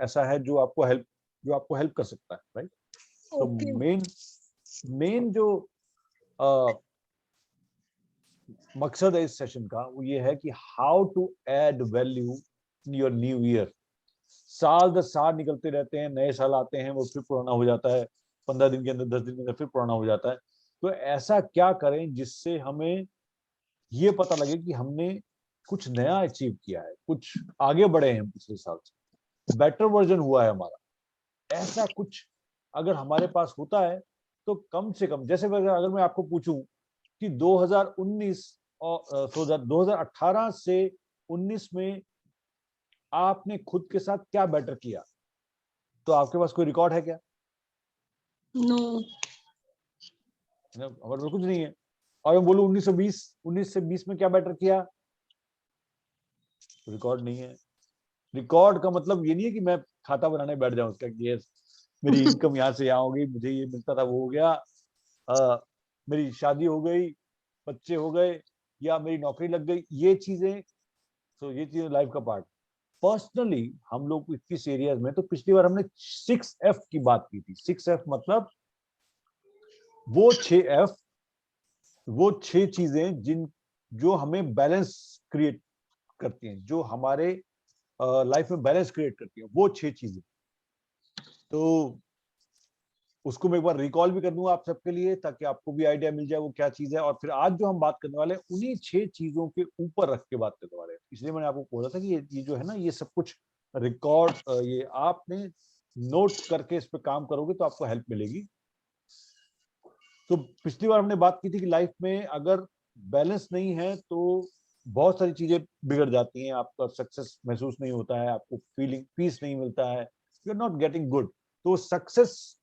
ऐसा है जो आपको हेल्प कर सकता है, राइट? तो मेन जो मकसद है इस सेशन का वो ये है कि how to add value in your new year. साल दर साल निकलते रहते हैं, नए साल आते हैं, वो फिर पुराना हो जाता है, 15 दिन के अंदर, 10 दिन के अंदर फिर पुराना हो जाता है। तो ऐसा क्या करें जिससे हमें ये पता लगे कि हमने कुछ नया अचीव किया है, कुछ आगे बढ़े हैं पिछले साल से, बेटर वर्जन हुआ है हमारा। ऐसा कुछ अगर हमारे पास होता है तो कम से कम, जैसे अगर मैं आपको पूछूं कि 2019 और 2018 से 19 में आपने खुद के साथ क्या बेटर किया, तो आपके पास कोई रिकॉर्ड है क्या? नो। हमारे पास कुछ नहीं है। और मैं बोलूं 19 से 20 में क्या बेटर किया, रिकॉर्ड नहीं है। रिकॉर्ड का मतलब ये नहीं है कि मैं खाता बनाने बैठ जाऊं उसका कि ये मेरी इनकम यहाँ से यहाँ हो गई, मुझे ये मिलता था वो हो गया, मेरी शादी हो गई, बच्चे हो गए, या मेरी नौकरी लग गई, ये चीजें। तो ये चीजें लाइफ का पार्ट। पर्सनली हम लोग किस एरियाज में, तो पिछली बार हमने 6F की बात की थी। 6F मतलब वो 6F, वो 6 चीजें जो हमें बैलेंस क्रिएट करती हैं, जो हमारे लाइफ में बैलेंस क्रिएट करती हैं, वो 6 चीजें। तो उसको मैं एक बार रिकॉल भी कर दूंगा आप सबके लिए, ताकि आपको भी आइडिया मिल जाए वो क्या चीज है। और फिर आज जो हम बात करने वाले हैं उन्हीं 6 चीजों के ऊपर रख के बात करने वाले हैं। इसलिए मैंने आपको बोला था कि ये जो है ना, ये सब कुछ रिकॉर्ड, ये आपने नोट करके इस पे काम करोगे तो आपको हेल्प मिलेगी। तो पिछली बार हमने बात की थी कि लाइफ में अगर बैलेंस नहीं है तो बहुत सारी चीजें बिगड़ जाती हैं। आपका सक्सेस महसूस नहीं होता है, आपको फीलिंग पीस नहीं मिलता है, you are not getting good. तो सक्सेस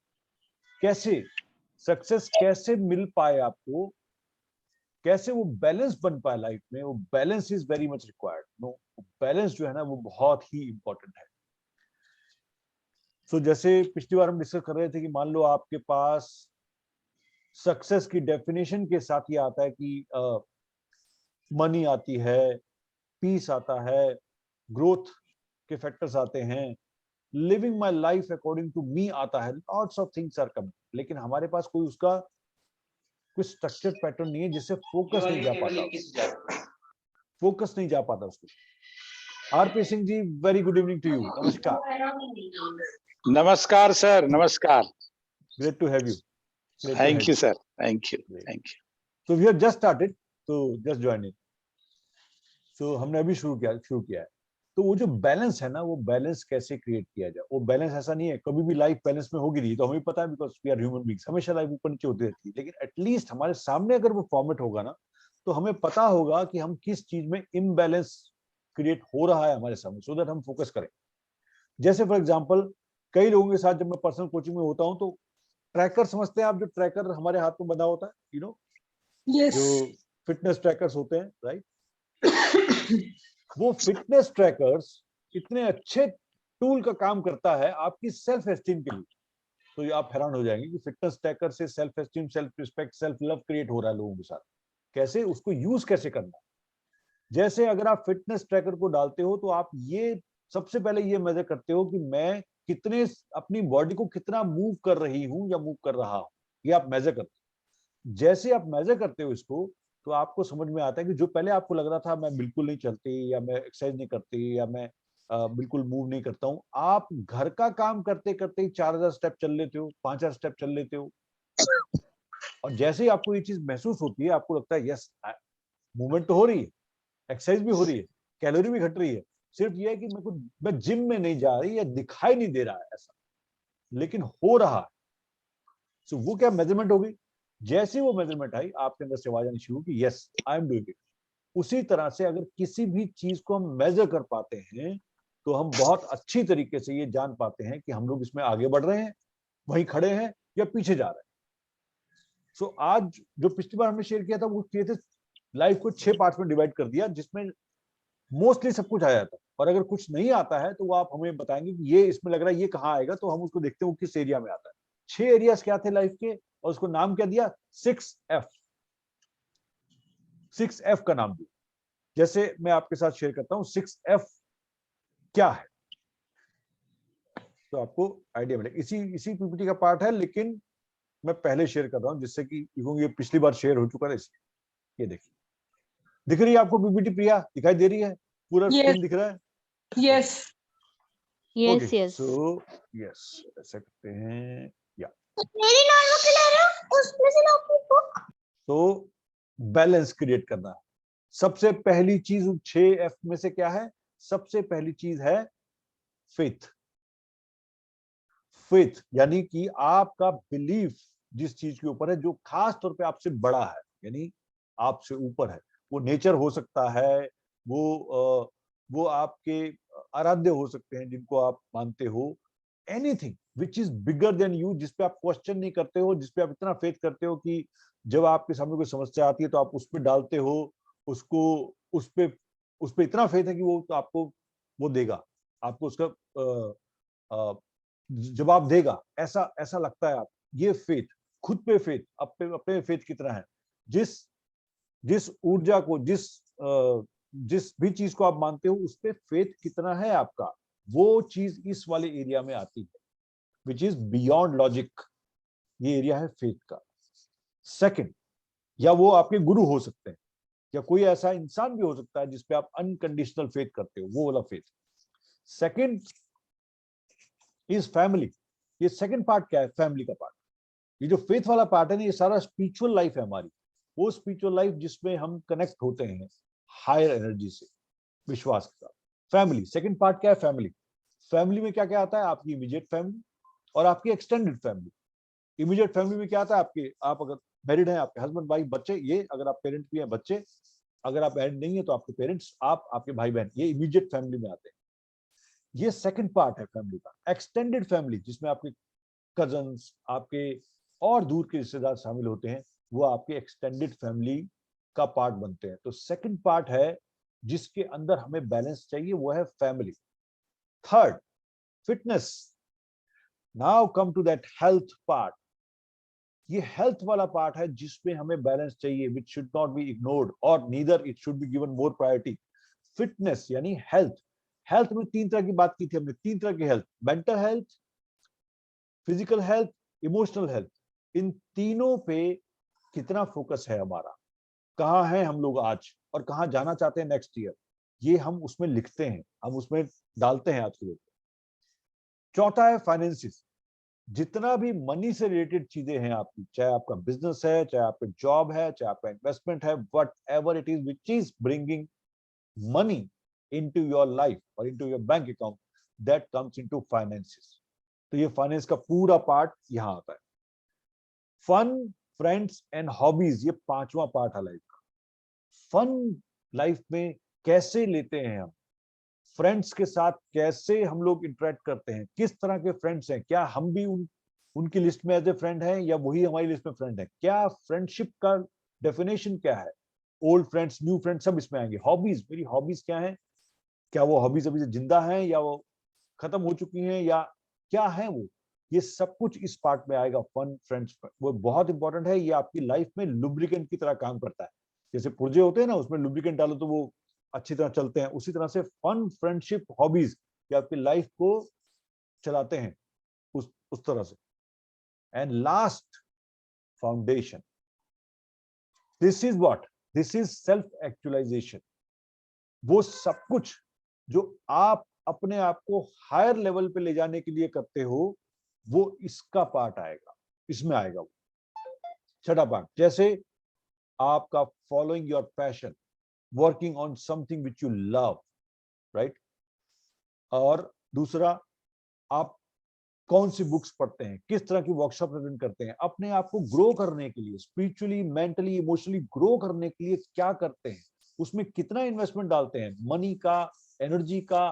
कैसे मिल पाए आपको, कैसे वो बैलेंस बन पाए लाइफ में, वो balance is very much required. No, balance जो है ना वो बहुत ही इंपॉर्टेंट है। सो जैसे पिछली बार हम डिस्कस कर रहे थे कि मान लो आपके पास सक्सेस की डेफिनेशन के साथ ये आता है कि मनी आती है, पीस आता है, ग्रोथ के फैक्टर्स आते हैं, living my life according to me आता है, lots of things are coming. लेकिन हमारे पास कोई स्ट्रक्चर्ड पैटर्न नहीं है जिससे फोकस नहीं जा पाता उसको। RP Singh ji, very good evening to you. नमस्कार। नमस्कार सर, नमस्कार। Great to have you. Thank you sir, thank you, thank you. So we have just started, तो जस्ट जॉइन इन। सो हमने अभी शुरू किया है। तो वो जो बैलेंस है ना, वो बैलेंस कैसे क्रिएट किया जाए। वो बैलेंस ऐसा नहीं है, कभी भी लाइफ बैलेंस में होगी नहीं, तो हमें पता है, because we are human beings, हमेशा लाइफ ऊपर नीचे होती रहती है। लेकिन एटलीस्ट हमारे सामने अगर वो फॉर्मेट होगा ना, तो हमें पता होगा कि हम किस चीज में इम्बैलेंस क्रिएट हो रहा है हमारे सामने, सो दैट हम फोकस करें। जैसे फॉर एग्जाम्पल, कई लोगों के साथ जब मैं पर्सनल कोचिंग में होता हूँ तो ट्रैकर समझते हैं आप, जो ट्रैकर हमारे हाथ में बंधा होता है, यू नो, जो फिटनेस ट्रैकर्स होते हैं, राइट? वो फिटनेस ट्रैकर्स इतने अच्छे टूल का काम करता है आपकी सेल्फ एस्टीम के लिए। तो ये आप हैरान हो जाएंगे कि फिटनेस ट्रैकर से self esteem, self respect, self love create हो रहा है लोगों के साथ। कैसे, उसको यूज कैसे करना। जैसे अगर आप फिटनेस ट्रैकर को डालते हो तो आप ये सबसे पहले ये मेजर करते हो कि मैं कितने अपनी बॉडी को कितना मूव कर रही हूं या मूव कर रहा हूं, ये आप मेजर करते हो। जैसे आप मेजर करते हो इसको, तो आपको समझ में आता है कि जो पहले आपको लग रहा था मैं बिल्कुल नहीं चलती, या मैं एक्सरसाइज नहीं करती, या मैं बिल्कुल मूव नहीं करता हूँ, आप घर का काम करते करते ही 4000 स्टेप चल लेते हो, 5000 स्टेप चल लेते हो। और जैसे ही आपको ये चीज महसूस होती है, आपको लगता है यस, मूवमेंट तो हो रही है, एक्सरसाइज भी हो रही है, कैलोरी भी घट रही है। सिर्फ ये है कि मैं जिम में नहीं जा रही, या दिखाई नहीं दे रहा है ऐसा, लेकिन हो रहा है। सो वो क्या मेजरमेंट होगी। जैसे वो मेजरमेंट आई, आपके अंदर से आवाज आनी शुरू की, yes I am doing it. उसी तरह से अगर किसी भी चीज को हम मेजर कर पाते हैं, तो हम बहुत अच्छी तरीके से ये जान पाते हैं कि हम लोग इसमें आगे बढ़ रहे हैं, वहीं खड़े हैं, या पीछे जा रहे हैं। सो आज जो पिछली बार हमने शेयर किया था, वो किए थे लाइफ को 6 पार्ट्स में डिवाइड कर दिया, जिसमें मोस्टली सब कुछ आ जाता है। और अगर कुछ नहीं आता है तो वो आप हमें बताएंगे कि ये इसमें लग रहा है, ये कहाँ आएगा, तो हम उसको देखते हैं वो किस एरिया में आता है। 6 एरियाज क्या थे लाइफ के, और उसको नाम क्या दिया, 6F। 6F का नाम दिया। जैसे मैं आपके साथ शेयर करता हूं 6F क्या है। तो आपको आइडिया मिलेगा। इसी पीपीटी का पार्ट है, लेकिन मैं पहले शेयर कर रहा हूँ जिससे कि ये पिछली बार शेयर हो चुका है। ये देखिए, दिख रही है आपको पीपीटी प्रिया? दिखाई दे रही है? पूरा स्क्रीन दिख रहा है? Yes Yes, yes. So yes, ऐसा करते हैं या मेरी नोटबुक ले रहे हो, उसमें से लो अपनी बुक। तो बैलेंस क्रिएट करना है। सबसे पहली चीज 6F में से क्या है? सबसे पहली चीज है फेथ। फेथ यानी कि आपका बिलीफ जिस चीज के ऊपर है, जो खास तौर पे आपसे बड़ा है, यानी आपसे ऊपर है। वो नेचर हो सकता है, वो आपके आराध्य हो सकते हैं जिनको आप मानते हो। Anything which is bigger than you, जिसपे आप क्वेश्चन नहीं करते हो, जिसपे आप इतना फेथ करते हो कि जब आपके सामने कोई समस्या आती है तो आप उस पर डालते हो उसको, उस पे इतना फेथ है कि वो तो आपको वो देगा, आपको उसका जवाब देगा, ऐसा लगता है आप। ये फेथ, खुद पे फेथ, अपने फेथ कितना है, जिस ऊर्जा को, जिस भी चीज को आप मानते हो उस पे फेथ कितना है आपका, वो चीज इस वाले एरिया में आती है, विच इज बियॉन्ड लॉजिक। ये एरिया है फेथ का। सेकंड, या वो आपके गुरु हो सकते हैं, या कोई ऐसा इंसान भी हो सकता है जिसपे आप अनकंडीशनल फेथ करते हो, वो वाला फेथ। Second is family. ये सेकंड पार्ट क्या है? फैमिली का पार्ट। ये जो फेथ वाला पार्ट है ना, ये सारा स्पिरिचुअल लाइफ है हमारी, वो स्पिरिचुअल लाइफ जिसमें हम कनेक्ट होते हैं हायर एनर्जी से, विश्वास के साथ। फैमिली, सेकंड पार्ट क्या है? फैमिली। फैमिली में क्या क्या आता है? आपकी इमीडिएट फैमिली और आपकी एक्सटेंडेड फैमिली। इमीडिएट फैमिली में क्या आता है? आप अगर मैरिड हैं, आपके हस्बैंड वाइफ बच्चे, ये अगर आप पेरेंट भी हैं, बच्चे, अगर आप मैरिड नहीं है तो आपके पेरेंट्स, आप, आपके भाई बहन, ये इमीडिएट फैमिली में आते हैं। ये सेकंड पार्ट है फैमिली का। एक्सटेंडेड फैमिली, जिसमें आपके कजन्स, आपके और दूर के रिश्तेदार शामिल होते हैं, वो आपके एक्सटेंडेड फैमिली का पार्ट बनते हैं। तो सेकंड पार्ट है जिसके अंदर हमें बैलेंस चाहिए, वो है family. Third, fitness. Now come to that health part. ये हेल्थ वाला पार्ट है जिसमें हमें बैलेंस चाहिए, which should not be ignored और neither it should be given more priority. Fitness यानी हेल्थ। हेल्थ में 3 तरह की बात की थी हमने, 3 तरह की health: mental health, physical health, emotional health. इन तीनों पे कितना फोकस है हमारा, कहाँ है हम लोग आज और कहाँ जाना चाहते हैं नेक्स्ट ईयर, ये हम उसमें लिखते हैं, हम उसमें डालते हैं आज के लिए। चौथा है फाइनेंसिस। जितना भी मनी से रिलेटेड चीजें हैं आपकी, चाहे आपका बिजनेस है, चाहे आपका जॉब है, चाहे आपका इन्वेस्टमेंट है, what ever it is which is bringing money into your life or into your bank account, that comes into finances. तो ये फाइनेंस का पूरा पार्ट यहां आता है। फन, फ्रेंड्स एंड हॉबीज, ये 5वां पार्ट है लाइफ का। फन लाइफ में कैसे लेते हैं हम, फ्रेंड्स के साथ कैसे हम लोग इंटरेक्ट करते हैं, किस तरह के फ्रेंड्स हैं, क्या हम भी उनकी लिस्ट में एज ए फ्रेंड हैं या वही हमारी लिस्ट में फ्रेंड है, क्या फ्रेंडशिप का डेफिनेशन क्या है, ओल्ड फ्रेंड्स, न्यू फ्रेंड्स, सब इसमें आएंगे। हॉबीज, मेरी हॉबीज क्या है, क्या वो हॉबीज अभी से जिंदा हैं या वो खत्म हो चुकी हैं, या क्या है वो, ये सब कुछ इस पार्ट में आएगा। फन, फ्रेंड्स, वो बहुत इंपॉर्टेंट है। ये आपकी लाइफ में लुब्रिकेंट की तरह काम करता है। जैसे पुर्जे होते हैं ना, उसमें लुब्रिकेंट डालो तो वो अच्छी तरह चलते हैं, उसी तरह से फन, फ्रेंडशिप, हॉबीज ये आपकी लाइफ को चलाते हैं उस तरह से। And last, foundation. This is what, this is self actualisation. वो सब कुछ जो आप अपने आप को हायर लेवल पे ले जाने के लिए करते हो, वो इसका पार्ट आएगा, इसमें आएगा वो छठा पार्ट। जैसे आपका following your passion, working on something which you love, right. और दूसरा, आप कौन सी बुक्स पढ़ते हैं, किस तरह की वर्कशॉप अटेंड करते हैं, अपने आप को ग्रो करने के लिए, स्पिरिचुअली, मेंटली, इमोशनली ग्रो करने के लिए क्या करते हैं, उसमें कितना इन्वेस्टमेंट डालते हैं, मनी का, एनर्जी का,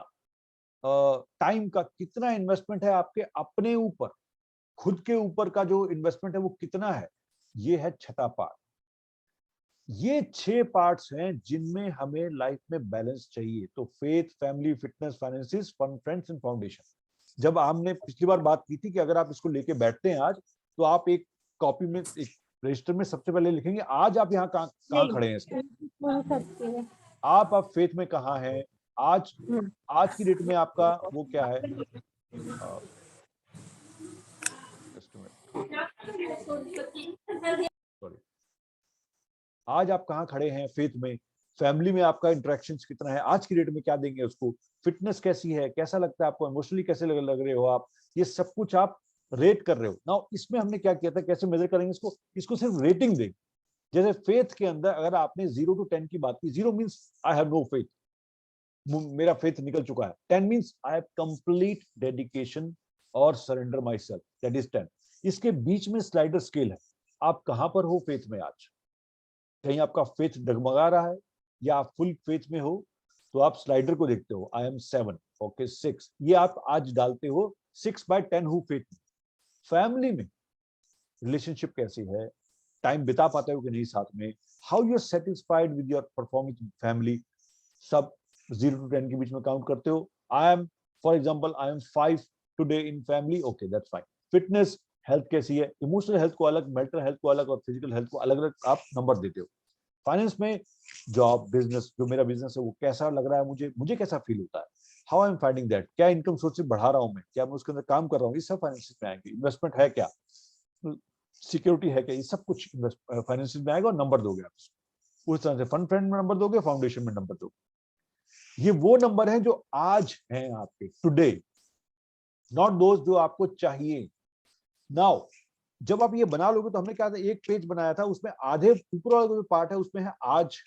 टाइम का कितना इन्वेस्टमेंट है आपके अपने ऊपर, खुद के ऊपर का जो इन्वेस्टमेंट है वो कितना है, ये है छठा पार्ट। ये 6 पार्ट्स हैं जिनमें हमें लाइफ में बैलेंस चाहिए। तो faith, family, fitness, finances, fun, friends and foundation. जब हमने पिछली बार बात की थी कि अगर आप इसको लेके बैठते हैं आज, तो आप एक कॉपी में, एक रजिस्टर में सबसे पहले लिखेंगे आज आप यहाँ कहाँ खड़े हैं इसमें, आप फेथ में कहाँ हैं आज की डेट में, आपका वो क्या है, सॉरी, आज आप कहाँ खड़े हैं फेथ में, फैमिली में आपका इंटरेक्शन कितना है, आज की डेट में क्या देंगे उसको, फिटनेस कैसी है, कैसा लगता है आपको, इमोशनली कैसे लग रहे हो आप, ये सब कुछ आप रेट कर रहे हो ना। इसमें हमने क्या किया था, कैसे मेजर करेंगे इसको, इसको सिर्फ रेटिंग देंगे। जैसे फेथ के अंदर अगर आपने 0 to 10 की बात की, 0 means I have no faith, मेरा फेथ निकल चुका है, 10 means I have complete dedication और surrender myself, that is 10। इसके बीच में स्लाइडर स्केल है, आप कहां पर हो फेथ में आज, कहीं आपका फेथ डगमगा रहा है या आप फुल फेथ में हो, तो आप स्लाइडर को देखते हो, आई एम 7, ओके 6, ये आप आज डालते हो 6/10 हूं फेथ में। फैमिली में रिलेशनशिप कैसी है, टाइम बिता पाते हो कि नहीं साथ में, how you are satisfied with your performance family, सब 0 to 10 के बीच में काउंट करते हो। I am, for example I am 5 today in family, okay that's fine. Fitness health कैसी है, इमोशनल हेल्थ को अलग, मेंटल हेल्थ को अलग और फिजिकल हेल्थ को अलग अलग आप नंबर देते हो। फाइनेंस में जॉब बिजनेस, जो मेरा बिजनेस है वो कैसा लग रहा है, मुझे कैसा फील होता है, how I am finding that, क्या इनकम सोर्स बढ़ा रहा हूं मैं, क्या मैं उसके अंदर काम कर रहा हूँ, ये सब फाइनेंस में आएंगे। इन्वेस्टमेंट है क्या, सिक्योरिटी है क्या, ये सब कुछ फाइनेंस में आएगा और नंबर दोगे आप। उस तरह से फंड फ्रेंड में नंबर दोगे, फाउंडेशन में नंबर दोगे। ये वो नंबर है जो आज हैं आपके, टुडे, नॉट दोज जो आपको चाहिए। नाउ जब आप ये बना लोगे तो हमने क्या था, एक पेज बनाया था, उसमें आधे ऊपर वाला जो पार्ट है उसमें है आज,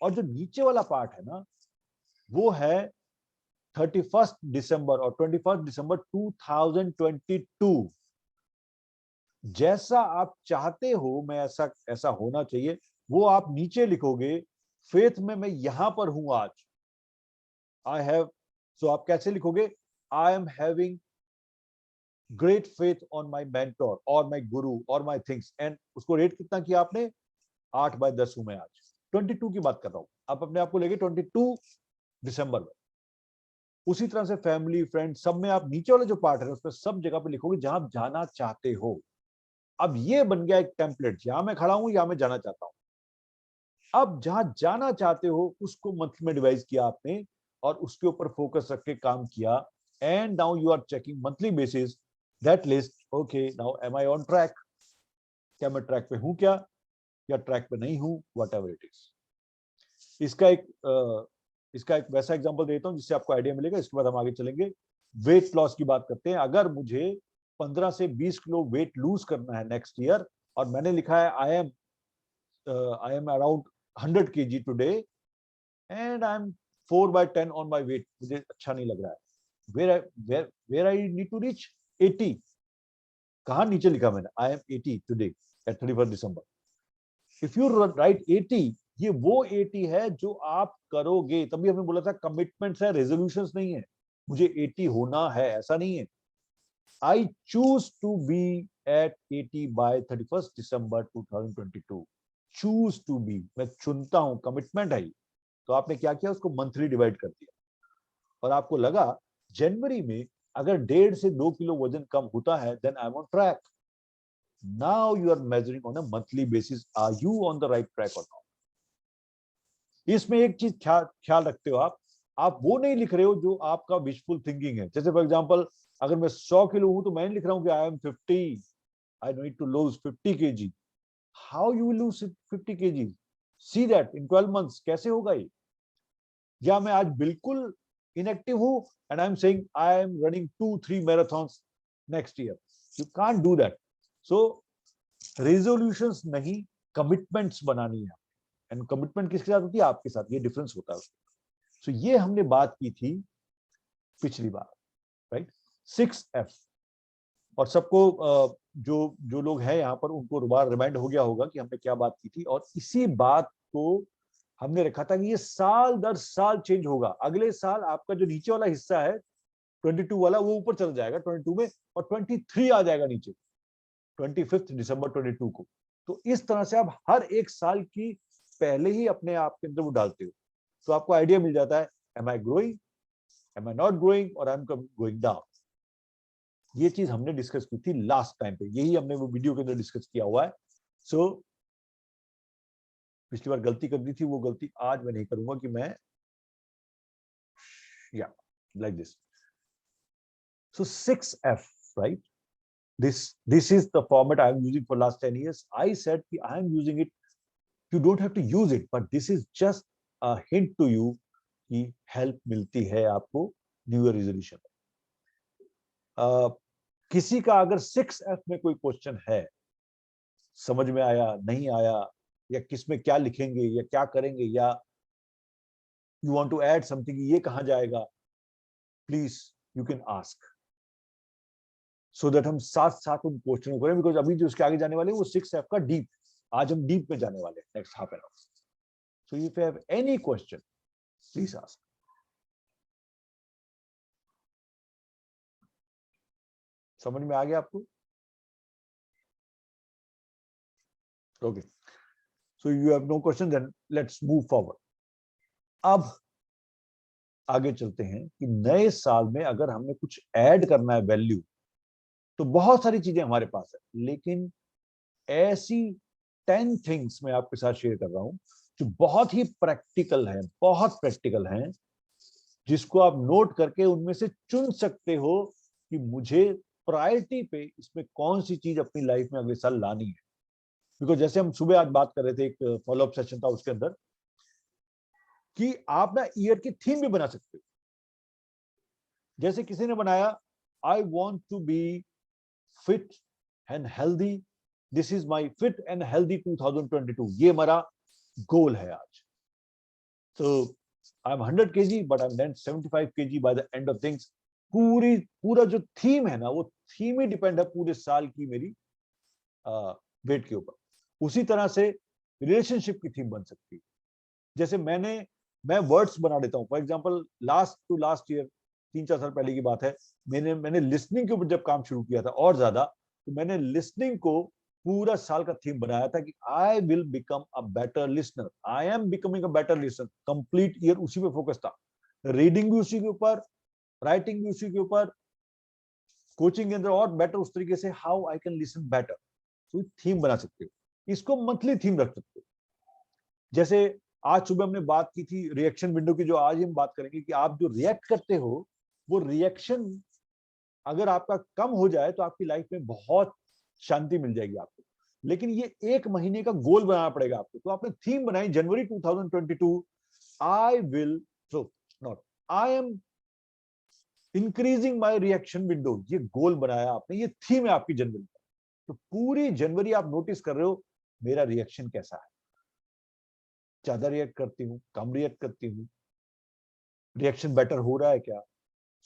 और जो नीचे वाला पार्ट है ना वो है 31 दिसंबर और 21 दिसंबर 2022। जैसा आप चाहते हो मैं ऐसा ऐसा होना चाहिए, वो आप नीचे लिखोगे। फेथ में मैं यहां पर हूं आज, आई हैव, सो आप कैसे लिखोगे, I am having great faith on my mentor और माई गुरु और माई थिंग्स, एंड उसको रेट कितना किया आपने, 8/10 हूं मैं आज। 22 की बात कर रहा हूं, आप अपने आप को लेके 22 दिसंबर में। उसी तरह से फैमिली फ्रेंड सब में आप नीचे वाले जो पार्ट है उसमें सब जगह पे लिखोगे जहां आप जाना चाहते हो। अब ये बन गया एक टेम्पलेट, यहां मैं खड़ा हूं, यहां मैं जाना चाहता हूं। अब जहां जाना चाहते हो उसको मंथ में डिवाइड किया आपने और उसके ऊपर फोकस रख के काम किया, and now you are checking monthly basis that list, okay now am I on track, क्या मैं ट्रैक पे हूं क्या, या ट्रैक पे नहीं हूं, वट एवर इट इज। इसका एक वैसा एग्जांपल देता हूं जिससे आपको आइडिया मिलेगा, इसके बाद हम आगे चलेंगे। वेट लॉस की बात करते हैं। अगर मुझे 15 से 20 किलो वेट लूज करना है नेक्स्ट ईयर, और मैंने लिखा है I am around 100 kg today and I am 4/10 on my weight, मुझे अच्छा नहीं लग रहा है, where I need to reach 80, कहां नीचे लिखा मैंने, I am 80 today at 31 December. If you write 80, ये वो 80 है जो आप करोगे। तभी हमने बोला था कमिटमेंट्स है, रेजोल्यूशंस नहीं है, मुझे 80 होना है ऐसा नहीं है। I choose to be at 80 by 31 December 2022, choose to be, मैं चुनता हूं, कमिटमेंट है। तो आपने क्या किया, उसको मंथली डिवाइड कर दिया, और आपको लगा जनवरी में अगर 1.5 से 2 किलो वजन कम होता है, then I am on track. Now you are measuring on a monthly basis, are you on the right track और नॉट। इसमें एक चीज ख्याल रखते हो आप वो नहीं लिख रहे हो जो आपका विशफुल थिंकिंग है। जैसे फॉर एग्जांपल अगर मैं 100 किलो हूं तो मैं नहीं लिख रहा हूं कि I am 50, I need to lose 50 kg। How you will lose 50 kg, see that in 12 months, कैसे होगा ये। या मैं आज बिल्कुल इनएक्टिव हूं and I am saying I am running 2-3 marathons next year, you can't do that. So resolutions नहीं, commitments बनानी है, एंड कमिटमेंट किसके साथ होती है, आपके साथ, ये डिफरेंस होता है। सो ये हमने बात की थी पिछली बार, राइट, 6F। और सबको जो जो लोग हैं यहाँ पर उनको दोबारा रिमाइंड हो गया होगा कि हमने क्या बात की थी, और इसी बात को हमने रखा था कि ये साल दर साल चेंज होगा। अगले साल आपका जो नीचे वाला हिस्सा है 22 वाला, वो ऊपर चला जाएगा 22 में, और 23 आ जाएगा नीचे 25 दिसंबर 22 को। तो इस तरह से आप हर एक साल की पहले ही अपने आप के अंदर वो डालते हो, तो आपको आइडिया मिल जाता है, am I growing, am I not growing, और आई एम गोइंग डाउन। ये चीज हमने डिस्कस की थी लास्ट टाइम पे, यही हमने वो वीडियो के अंदर डिस्कस किया हुआ है। सो पिछली बार गलती कर दी थी, वो गलती आज मैं नहीं करूंगा कि मैं या like this. So 6F, right, this is the format I am using for last 10 years. I said कि I am using it. You don't have to use it, but this is just a hint to you कि help मिलती है आपको new year resolution में। किसी का अगर 6F में कोई क्वेश्चन है, समझ में आया, नहीं आया, या किस में क्या लिखेंगे या क्या करेंगे, या you want to add something, ये कहां जाएगा, please you can ask, so that हम साथ साथ उन क्वेश्चन को करें, बिकॉज अभी जो उसके आगे जाने वाले वो 6F का डीप, आज हम डीप में जाने वाले हैं next half an hour. So if you have any question please ask. समझ में आ गया आपको? Okay, so you have no question, then let's move forward. अब आगे चलते हैं कि नए साल में अगर हमने कुछ ऐड करना है वैल्यू, तो बहुत सारी चीजें हमारे पास है, लेकिन ऐसी 10 थिंग्स मैं आपके साथ शेयर कर रहा हूं जो बहुत ही प्रैक्टिकल है, बहुत प्रैक्टिकल हैं, जिसको आप नोट करके उनमें से चुन सकते हो कि मुझे प्रायोरिटी पे इसमें कौन सी चीज अपनी लाइफ में अगले साल लानी है। बिकॉज जैसे हम सुबह आज बात कर रहे थे, एक फॉलोअप सेशन था उसके अंदर, कि आप ना ईयर की थीम भी बना सकते हो। जैसे किसी ने बनाया, I want to be fit and healthy, this is my fit and healthy 2022, ये हमारा गोल है आज। तो I am 100 kg but I am 75 kg by the end of things. पूरा जो थीम है ना, वो थीम ही डिपेंड है पूरे साल की मेरी वेट के ऊपर। उसी तरह से रिलेशनशिप की थीम बन सकती है। जैसे मैं वर्ड्स बना देता हूं, फॉर एग्जांपल लास्ट ईयर, 3-4 साल पहले की बात है, मैंने लिसनिंग के ऊपर जब काम शुरू किया था और ज्यादा, तो मैंने लिसनिंग को पूरा साल का थीम बनाया था कि I will become a better listener, I am becoming a better listener. Complete year उसी पे फोकस था, रीडिंग भी उसी के ऊपर, राइटिंग भी उसी के ऊपर, कोचिंग के अंदर और बेटर उस तरीके से, how I can listen better. तो थीम बना सकते हो, इसको मंथली थीम रख सकते हो। जैसे आज सुबह हमने बात की थी रिएक्शन विंडो की, जो आज हम बात करेंगे कि आप जो रिएक्ट करते हो, वो रिएक्शन अगर आपका कम हो जाए तो आपकी लाइफ में बहुत शांति मिल जाएगी आपको। लेकिन ये 1 महीने का गोल बनाना पड़ेगा आपको। तो आपने थीम बनाई जनवरी 2022, I am increasing my reaction window, ये गोल बनाया आपने, ये थीम है आपकी जनवरी का। तो पूरी जनवरी आप नोटिस कर रहे हो मेरा रिएक्शन कैसा है, ज्यादा रिएक्ट करती हूँ, कम रिएक्ट करती हूँ, रिएक्शन बेटर हो रहा है क्या,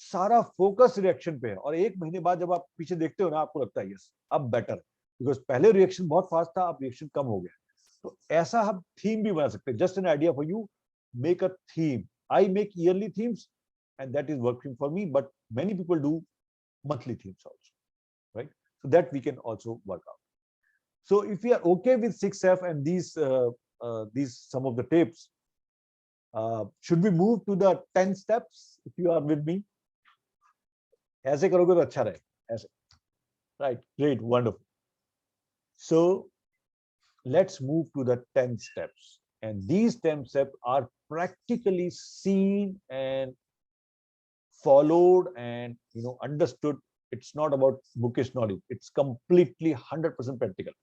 सारा फोकस रिएक्शन पे है। और 1 महीने बाद जब आप पीछे देखते हो ना, आपको लगता है यस अब बेटर, बिकॉज पहले रिएक्शन बहुत फास्ट था, अब रिएक्शन कम हो गया। तो ऐसा हम थीम भी बना सकते हैं। Just an idea for you, make a theme. I make yearly themes and that is working for me, but many people do monthly themes also, right? So that we can also work out. So if we are okay with 6F and these some of the tips, should we move to the 10 steps if you are with me? ऐसे करोगे तो अच्छा रहे, ऐसे, right? Great, wonderful. So let's move to the 10 steps, and these 10 steps are practically seen and followed and understood. It's not about bookish knowledge, it's completely 100% practical.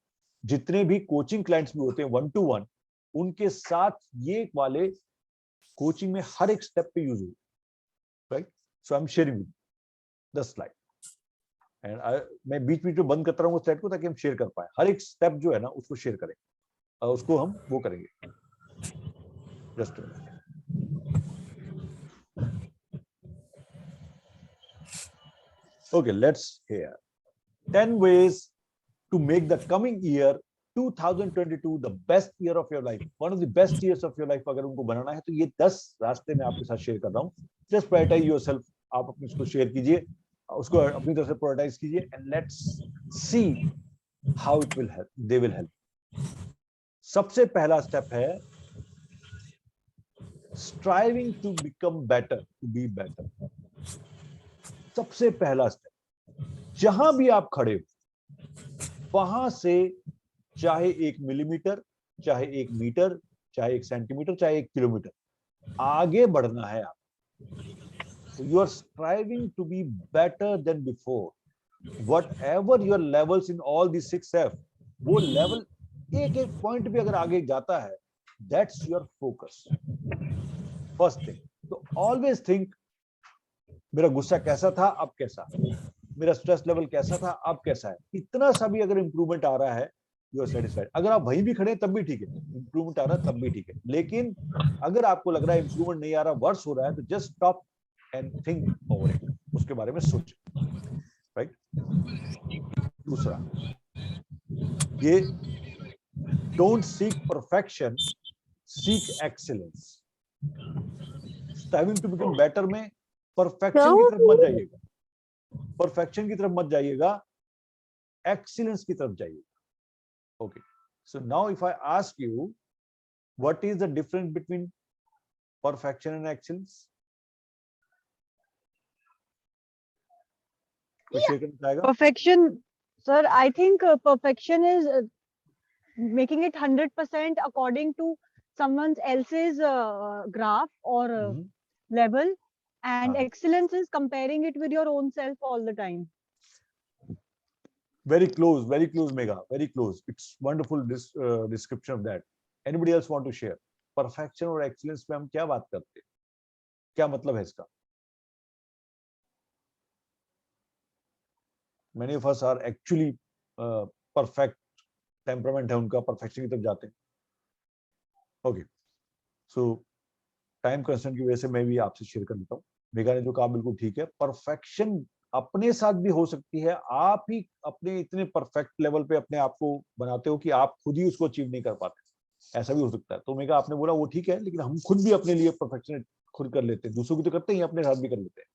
जितने भी coaching clients भी होते हैं 1-to-1, उनके साथ ये वाले कोचिंग में हर एक स्टेप पे यूज हुई, right? So I am sharing with the slide, and मैं बीच बीच में बंद करता रहूंगा स्लाइड को, ताकि हम शेयर कर पाए। हर एक स्टेप जो है ना, उसको शेयर करें, उसको हम वो करेंगे। Just okay, let's hear 10 ways to make the coming year 2022 the best year of your life, one of the best years of your life। अगर उनको बनाना है तो ये 10 रास्ते मैं आपके साथ शेयर कर रहा हूँ। जस्ट प्रायोरिटाइज योरसेल्फ, आप अपने उसको शेयर कीजिए, उसको अपनी तरफ से प्रायोरिटाइज कीजिए, and let's see how it will help, they will help. सबसे पहला स्टेप है striving to become better, to be better. सबसे पहला स्टेप, जहां भी आप खड़े हो वहां से, चाहे 1 मिलीमीटर, चाहे 1 मीटर, चाहे 1 सेंटीमीटर, चाहे 1 किलोमीटर आगे बढ़ना है आप। You are striving to be better than before. whatever your levels in all these 6F, वो लेवल एक एक पॉइंट भी अगर आगे जाता है, that's your focus. First thing, तो always think, मेरा गुस्सा कैसा था, अब कैसा है, मेरा स्ट्रेस लेवल कैसा था, अब कैसा है. इतना सा भी अगर इंप्रूवमेंट आ रहा है, यू आर सेटिस्फाइड. अगर आप वहीं भी खड़े तब भी ठीक है, इंप्रूवमेंट आ रहा है तब भी ठीक है. लेकिन अगर आपको लग रहा है इंप्रूवमेंट नहीं आ रहा, वर्स हो रहा है, तो just stop and think over it, उसके बारे में सोचें. राइट. दूसरा, ये don't seek perfection, seek excellence. Striving to become better में परफेक्शन की तरफ मत जाइएगा, परफेक्शन की तरफ मत जाइएगा, एक्सीलेंस की तरफ जाइएगा. Okay, so now if I ask you, what is the difference between perfection and excellence? Perfection, sir, I think perfection is making it 100% according to someone else's graph or level, and excellence is comparing it with your own self all the time. Very close, Megha, very close. It's wonderful description of that. Anybody else want to share? Perfection और excellence में हम क्या बात करते हैं, क्या मतलब है इसका? Many of us are actually perfect temperament है उनका, perfection की तरफ जाते हैं. Okay, so time constraint की वजह से मैं भी आपसे शेयर कर लेता हूँ. मेघा ने जो कहा बिल्कुल ठीक है. Perfection अपने साथ भी हो सकती है. आप ही अपने इतने परफेक्ट लेवल पे अपने आप को बनाते हो कि आप खुद ही उसको अचीव नहीं कर पाते, ऐसा भी हो सकता है. तो मेघा आपने बोला वो ठीक है, लेकिन हम खुद भी अपने लिए परफेक्शन खुद कर लेते हैं, दूसरों की तो करते हैं, अपने साथ भी कर लेते हैं.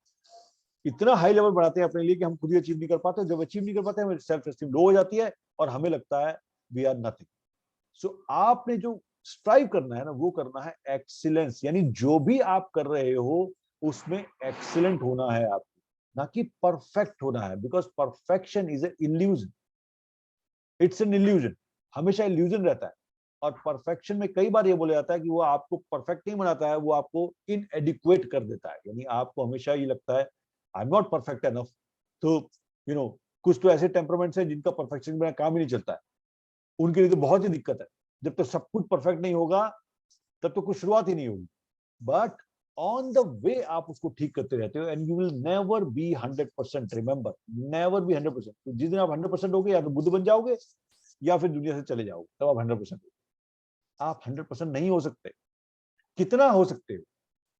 इतना हाई लेवल बढ़ाते हैं अपने लिए कि हम खुद ही अचीव नहीं कर पाते. जब अचीव नहीं कर पाते हमें सेल्फ एस्टीम लो हो जाती है और हमें लगता है वी आर नथिंग. सो आपने जो स्ट्राइव करना है ना, वो करना है एक्सीलेंस, यानी जो भी आप कर रहे हो उसमें एक्सीलेंट होना है आपको, ना कि परफेक्ट होना है. Because perfection is an illusion, it's an illusion, हमेशा इल्यूजन रहता है. और परफेक्शन में कई बार ये बोला जाता है कि वो आपको परफेक्ट नहीं बनाता है, वो आपको इनएडिक्वेट कर देता है. यानी आपको हमेशा ये लगता है I am not perfect enough. तो कुछ तो ऐसे टेम्परामेंट्स हैं जिनका परफेक्शन बिना काम ही नहीं चलता है, उनके लिए तो बहुत ही दिक्कत है. जब तक सब कुछ परफेक्ट नहीं होगा तब तो कुछ शुरुआत ही नहीं होगी. बट on the way आप उसको ठीक करते रहते हो, and you will never be 100%. remember, never be 100%. तो जिस दिन आप 100% होगे, या तो बुद्ध बन जाओगे या फिर दुनिया से चले जाओगे, तब आप 100% हो. आप 100% नहीं हो सकते. कितना हो सकते हो?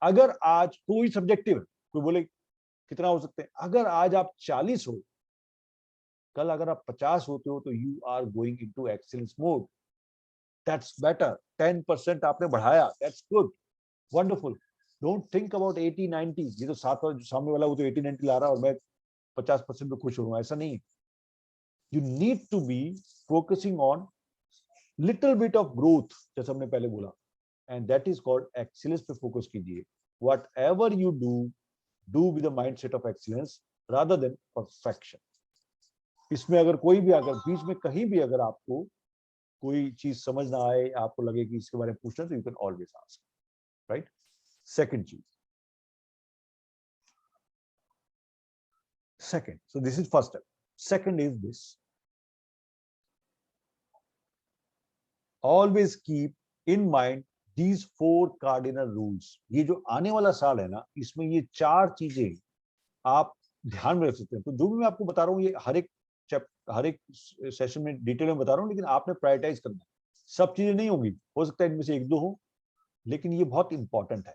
अगर आज कोई सब्जेक्टिव है, कोई बोले कितना हो सकते हैं, अगर आज आप 40 हो, कल अगर आप 50 होते हो, तो you are going into excellence mode. That's better. 10% आपने बढ़ाया, that's good, wonderful. Don't think about 80-90. ये तो सामने वाला वो तो 80-90 ला रहा है और मैं 50% पे खुश हो रहा हूँ, ऐसा नहीं. You need to be focusing on little bit of growth, जैसे हमने पहले बोला, and that is called excellence पे फोकस कीजिए. Whatever you do with the mindset of excellence rather than perfection. इसमें अगर कोई भी अगर बीच में कहीं भी अगर आपको कोई चीज समझ ना आए, आपको लगे कि इसके बारे में पूछना, तो you can always ask. Right. Second चीज, second, so this is first step. Second is this: always keep in mind these 4 cardinal rules. ये जो आने वाला साल है ना, इसमें ये 4 चीजें आप ध्यान में रख सकते हैं. तो जो भी मैं आपको बता रहा हूँ, ये हर एक सेशन में डिटेल में बता रहा हूँ, लेकिन आपने प्रायोरिटाइज करना है. सब चीजें नहीं होंगी, हो सकता है इनमें से 1-2 हो, लेकिन ये बहुत इंपॉर्टेंट है.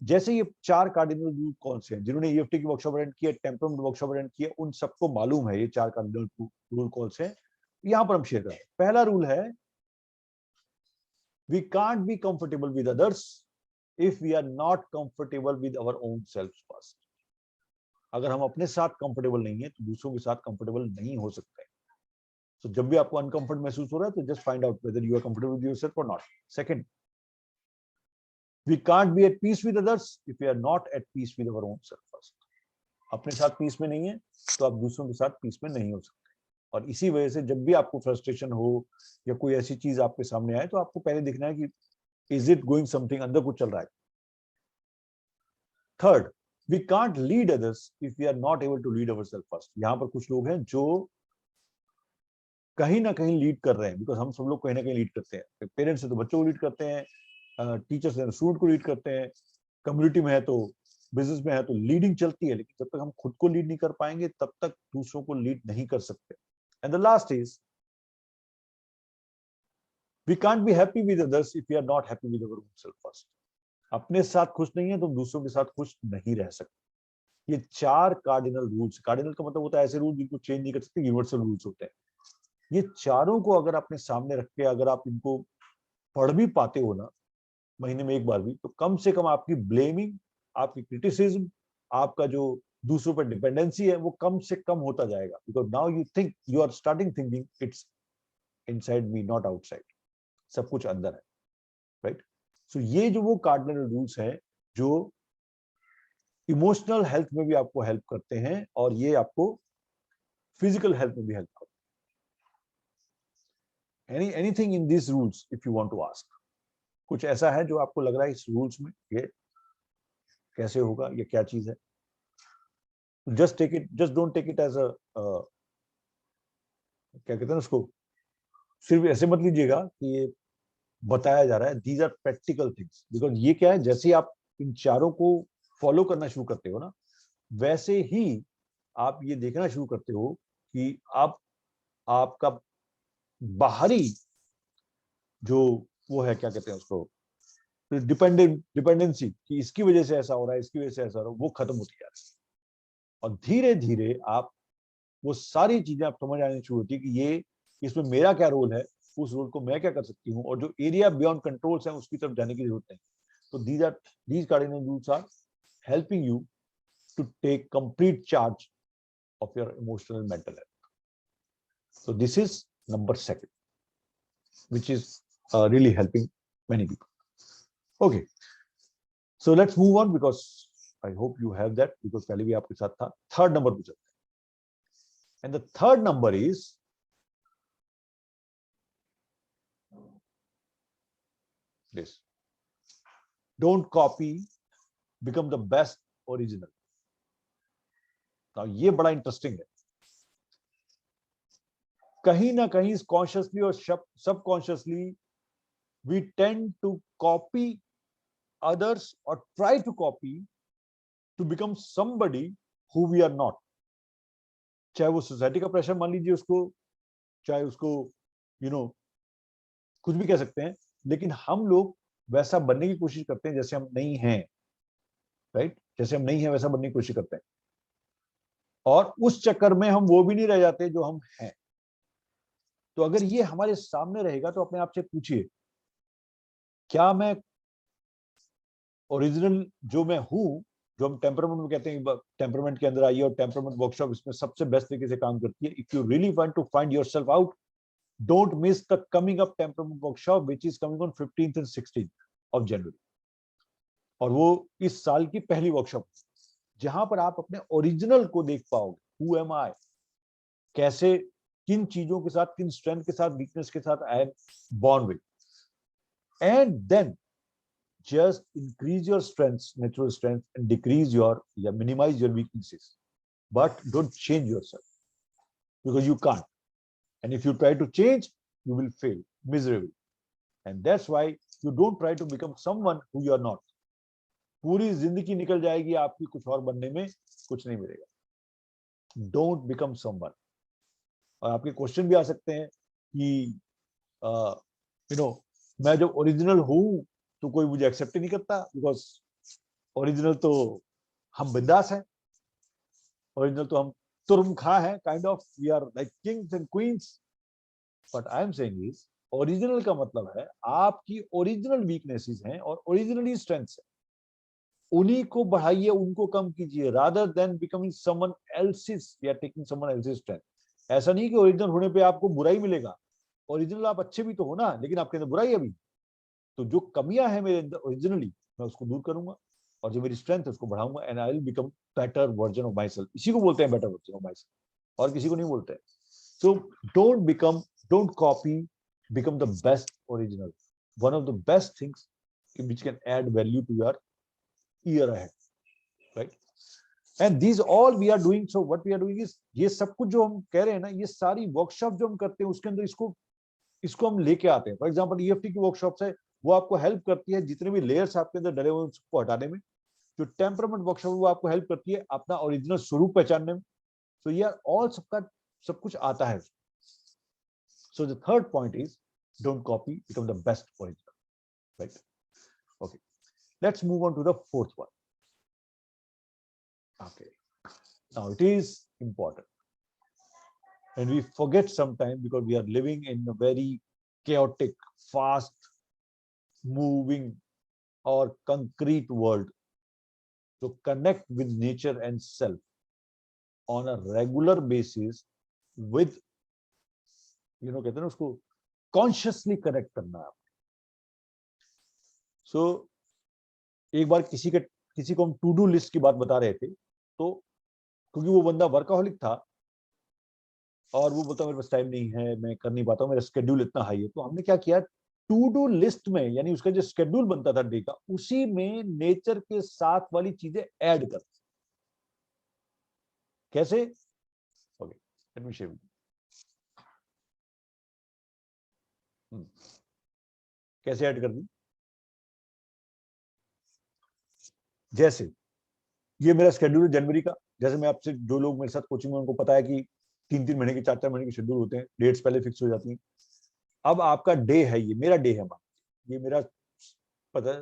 जैसे ये 4 कार्डिनल रूल कौन से हैं, जिन्होंने ईएफटी की वर्कशॉप अटेंड किया, टेम्परामेंट वर्कशॉप अटेंड किया, उन सबको मालूम है ये 4 कार्डिनल रूल कौन से हैं. यहां पर हम शेयर करें. पहला रूल है, we can't be comfortable with others if we are not comfortable with our own self first. अगर हम अपने साथ कंफर्टेबल नहीं है, तो दूसरों के साथ कंफर्टेबल नहीं हो सकते. तो जब भी आपको अनकंफर्ट महसूस हो रहा है, तो just find out whether you are comfortable with yourself और not. Second, we can't be at peace with others if we are not at peace with our own self first. अपने साथ पीस में नहीं है, तो आप दूसरों के साथ पीस में नहीं हो सकते. और इसी वजह से जब भी आपको फ्रस्ट्रेशन हो या कोई ऐसी चीज आपके सामने आए, तो आपको पहले देखना है कि इज इट गोइंग समथिंग, अंदर कुछ चल रहा है. Third, we can't lead others if we are not able to lead ourselves first. यहाँ पर कुछ लोग हैं जो कहीं ना कहीं लीड कर रहे हैं, बिकॉज हम सब लोग कहीं ना कहीं लीड करते हैं. पेरेंट्स से तो बच्चों को लीड करते हैं, टीचर्स से स्टूडेंट को लीड करते हैं, कम्युनिटी में है तो बिजनेस में है तो लीडिंग चलती है. लेकिन जब तक हम खुद को लीड नहीं कर पाएंगे तब तक दूसरों को लीड नहीं कर सकते. And the last is we can't be happy with others if we are not happy with our own self first. अपने साथ खुश नहीं है तो दूसरों के साथ खुश नहीं रह सकते. ये 4 कार्डिनल रूल्स. कार्डिनल का मतलब होता है ऐसे रूल जिनको चेंज नहीं कर सकते, यूनिवर्सल रूल्स होते हैं. ये चारों को अगर अपने सामने रख के अगर आप इनको पढ़ भी पाते हो ना महीने में एक बार भी, तो कम से कम आपकी ब्लेमिंग, आपकी क्रिटिसिज्म, आपका जो दूसरों पर डिपेंडेंसी है वो कम से कम होता जाएगा. Because now you think, you are starting thinking it's inside me not outside. सब कुछ अंदर है, राइट. सो ये जो वो कार्डिनल रूल्स हैं जो इमोशनल हेल्थ में भी आपको हेल्प करते हैं और ये आपको फिजिकल हेल्थ में भी हेल्प करते हैं. Anything in this rules if you want to ask, कुछ ऐसा है जो आपको लग रहा है इस रूल्स में ये कैसे होगा, ये क्या चीज है? Just take it, just don't take it as a क्या कहते हैं उसको, सिर्फ ऐसे मत लीजिएगा कि ये बताया जा रहा है. These are practical things. Because ये क्या है, जैसे आप इन चारों को फॉलो करना शुरू करते हो ना, वैसे ही आप ये देखना शुरू करते हो कि आप आपका बाहरी जो वो है, क्या कहते हैं उसको, डिपेंडेंसी, कि इसकी वजह से ऐसा हो रहा है, इसकी वजह से ऐसा हो रहा है, वो खत्म होती जा रही है. और धीरे धीरे आप वो सारी चीजें आप समझ आनी शुरू होती है कि ये इसमें मेरा क्या रोल है, उस रोल को मैं क्या कर सकती हूँ, और जो एरिया बियॉन्ड कंट्रोल्स है उसकी तरफ जाने की जरूरत नहीं. तो these cardinal rules are helping you to take complete charge of your emotional and mental health. So this is number 2, which is really helping many people. Okay, so let's move on because I hope you have that, because पहले भी आपके साथ था. Third number पे चलते हैं. And the third number is this: don't copy, become the best original. Now ये बड़ा इंटरेस्टिंग है. कहीं ना कहीं कॉन्शियसली और subconsciously we tend to copy others or try to copy to become somebody who we are not. चाहे वो society का प्रेशर मान लीजिए उसको, चाहे उसको कुछ भी कह सकते हैं, लेकिन हम लोग वैसा बनने की कोशिश करते हैं जैसे हम नहीं हैं, राइट. जैसे हम नहीं हैं वैसा बनने की कोशिश करते हैं, और उस चक्कर में हम वो भी नहीं रह जाते जो हम हैं. तो अगर ये हमारे सामने रहेगा तो अपने आप से पूछिए, क्या मैं ओरिजिनल जो मैं हूं, जो हम टेम्परामेंट में कहते हैं, टेम्परामेंट के अंदर आइए और टेम्परामेंट वर्कशॉप इसमें सबसे बेस्ट तरीके से काम करती है. If you really want to find yourself out, don't miss the coming up temperament workshop which is coming on 15th and 16th of January. और वो इस साल की पहली वर्कशॉप, जहां पर आप अपने ओरिजिनल को देख पाओगे. हु एम आई, कैसे, किन चीजों के साथ, किन स्ट्रेंथ के साथ, वीकनेस के साथ I am born with. And then just increase your strengths, natural strength, and decrease your, minimize your weaknesses, but don't change yourself, because you can't. And if you try to change, you will fail miserably. And that's why you don't try to become someone who you are not. पूरी जिंदगी निकल जाएगी आपकी कुछ और बनने में, कुछ नहीं मिलेगा. Don't become someone. और आपके क्वेश्चन भी आ सकते हैं कि मैं जब ओरिजिनल हूं तो कोई मुझे एक्सेप्ट ही नहीं करता, बिकॉज ओरिजिनल तो हम बिंदास हैं, ओरिजिनल तो हम तुर्म खा हैं, kind of we are like kings and queens. But I am saying is, original का मतलब है आपकी ओरिजिनल वीकनेसेस हैं और ओरिजिनली स्ट्रेंथ्स हैं, उन्हीं को बढ़ाइए, उनको कम कीजिए, rather than becoming someone else's या टेकिंग समवन एल्सेस स्ट्रेंथ. ऐसा नहीं कि ओरिजिनल होने पे आपको बुराई मिलेगा. ओरिजिनल आप अच्छे भी तो हो ना, लेकिन आपके अंदर बुराई है भी. तो जो कमियां हैं मेरे अंदर ओरिजिनली, मैं उसको दूर करूंगा, और जो मेरी स्ट्रेंथ है उसको बढ़ाऊंगा. And I will become better version of my self. इसी को बोलते हैं better version of my self, और किसी को नहीं बोलते हैं. So don't copy, become the best original. One of the best things which can add value to your year ahead, right? And these all we are doing. So what we are doing is, ये सब कुछ जो हम कह रहे हैं ना, ये सारी वर्कशॉप जो हम करते हैं उसके अंदर इसको हम लेके आते हैं. फॉर एग्जांपल EFT की वर्कशॉप्स है, वो आपको हेल्प करती है जितने भी लेयर्स आपके अंदर डरे हुए हैं उसको हटाने में. जो टेम्परामेंट वर्कशॉप है वो आपको हेल्प करती है अपना ओरिजिनल स्वरूप पहचानने में. So yeah, all सब कुछ आता है. So the third point is, don't copy, become the best original, right? Okay, let's move on to the fourth one. Okay, now it is important, and we forget sometimes because we are living in a very chaotic, fast moving or concrete world. To connect with nature and self on a regular basis with, कहते हैं ना उसको consciously connect करना है. So एक बार किसी को हम टू डू लिस्ट की बात बता रहे थे, तो क्योंकि वो बंदा वर्काहोलिक था और वो बोलता मेरे पास टाइम नहीं है, मैं कर नहीं पाता हूँ, मेरा स्केड्यूल इतना हाई है, तो हमने क्या किया, टू डू लिस्ट में, यानी उसका जो स्केड्यूल बनता था डे का, उसी में नेचर के साथ वाली चीजें ऐड कर. कैसे? Okay, let me share with you. कैसे ऐड कर दी? जैसे ये मेरा शेड्यूल है जनवरी का. जैसे मैं आपसे, जो लोग मेरे साथ कोचिंग में, उनको पता है कि 3-3 महीने के, 4-4 महीने के शेड्यूल होते हैं, डेट्स पहले फिक्स हो जाती हैं. अब आपका डे है, ये मेरा डे है, ये मेरा पता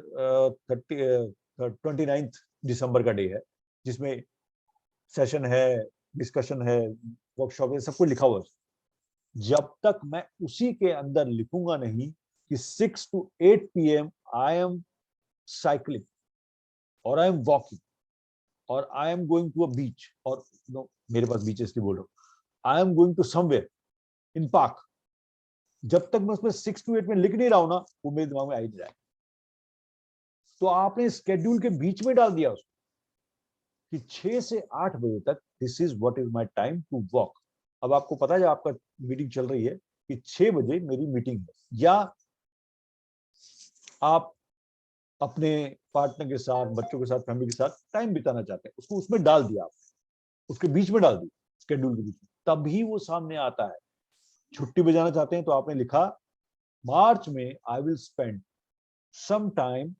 29 दिसंबर का डे है, जिसमें सेशन है, डिस्कशन है, वर्कशॉप है, सब कुछ लिखा हुआ है. जब तक मैं उसी के अंदर लिखूंगा नहीं कि 6 to 8 PM I am cycling और आई एम वॉकिंग और I am going to a beach, और नो मेरे पास बीच इसलिए बोल रहा हूं, I am going to somewhere in park, जब तक मैं उसमें 6 to 8 में लिख नहीं रहा हूं ना, वो मेरे दिमाग में आ ही नहीं जाएगा. तो आपने स्केड्यूल के बीच में डाल दिया उसको कि 6 से 8 बजे तक this is what is my time to walk. अब आपको पता है जब आपका मीटिंग चल रही है कि 6 बजे मेरी मीटिंग है, या आप अपने पार्टनर के साथ, बच्चों के साथ, फैमिली के साथ टाइम बिताना चाहते हैं, उसको उसमें डाल दिया, आपने उसके बीच में डाल दिया, स्केड्यूल के बीच में, तभी वो सामने आता है. छुट्टी बजाना चाहते हैं तो आपने लिखा मार्च में I will spend some time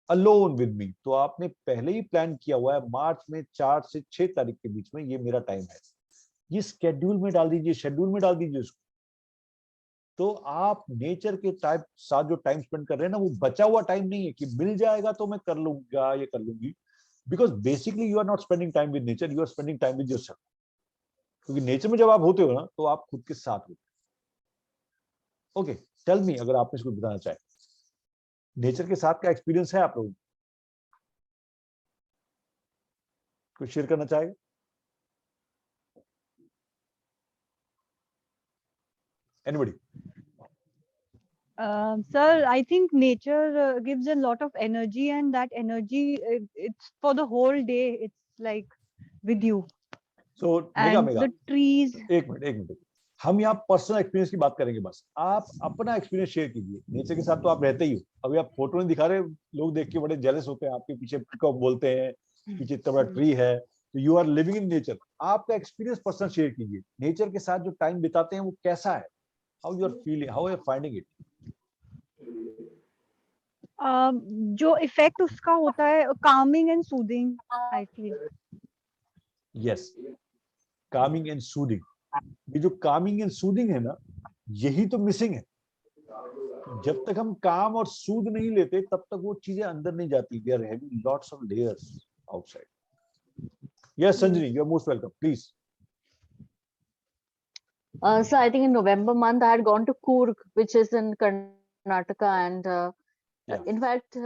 alone with me, तो आपने पहले ही प्लान किया हुआ है मार्च में 4 से 6 तारीख के बीच में ये मेरा टाइम है. ये स्केड्यूल में डाल दीजिए, शेड्यूल में डाल दीजिए उसको. तो आप नेचर के टाइप साथ जो टाइम स्पेंड कर रहे हैं ना, वो बचा हुआ टाइम नहीं है कि मिल जाएगा तो मैं कर लूंगा, ये कर लूंगी. Because basically you are not spending time with nature, you are spending time with yourself. क्योंकि नेचर में जब आप होते हो ना, तो आप खुद के साथ होते हो. ओके, टेल मी, अगर आपने इसको बताना चाहे, नेचर के साथ का एक्सपीरियंस है आप लोगों को? कुछ शेयर करना चाहेगा? Anybody? Sir, I think nature gives a lot of energy, and that energy, it's for the whole day. It's like with you. So, And mega the trees. एक मिनट, हम यहाँ पर्सनल एक्सपीरियंस की बात करेंगे. बस आप अपना एक्सपीरियंस शेयर कीजिए. नेचर के साथ तो आप रहते ही हो. अभी आप फोटो नहीं दिखा रहे, लोग देख के बड़े जेलस होते हैं, आपके पीछे पिकअप बोलते हैं, पीछे इतना बड़ा ट्री है, तो you are living in nature. आपका एक्सपीरियंस पर्सनल शेयर कीजिए. नेचर के साथ जो टाइम बिताते हैं वो कैसा है? How you are feeling, how are you finding it? जो इफेक्ट उसका होता है, calming and soothing, I feel. Yes, calming and soothing. ये जो कामिंग एंड सूदिंग है ना, यही तो मिसिंग है. जब तक हम काम और सूद नहीं लेते, तब तक वो चीजें अंदर नहीं जाती. We are having lots of layers outside. Yes Sanjani, you are most welcome, please. So I think in November month I had gone to Coorg, which is in Karnataka, and in fact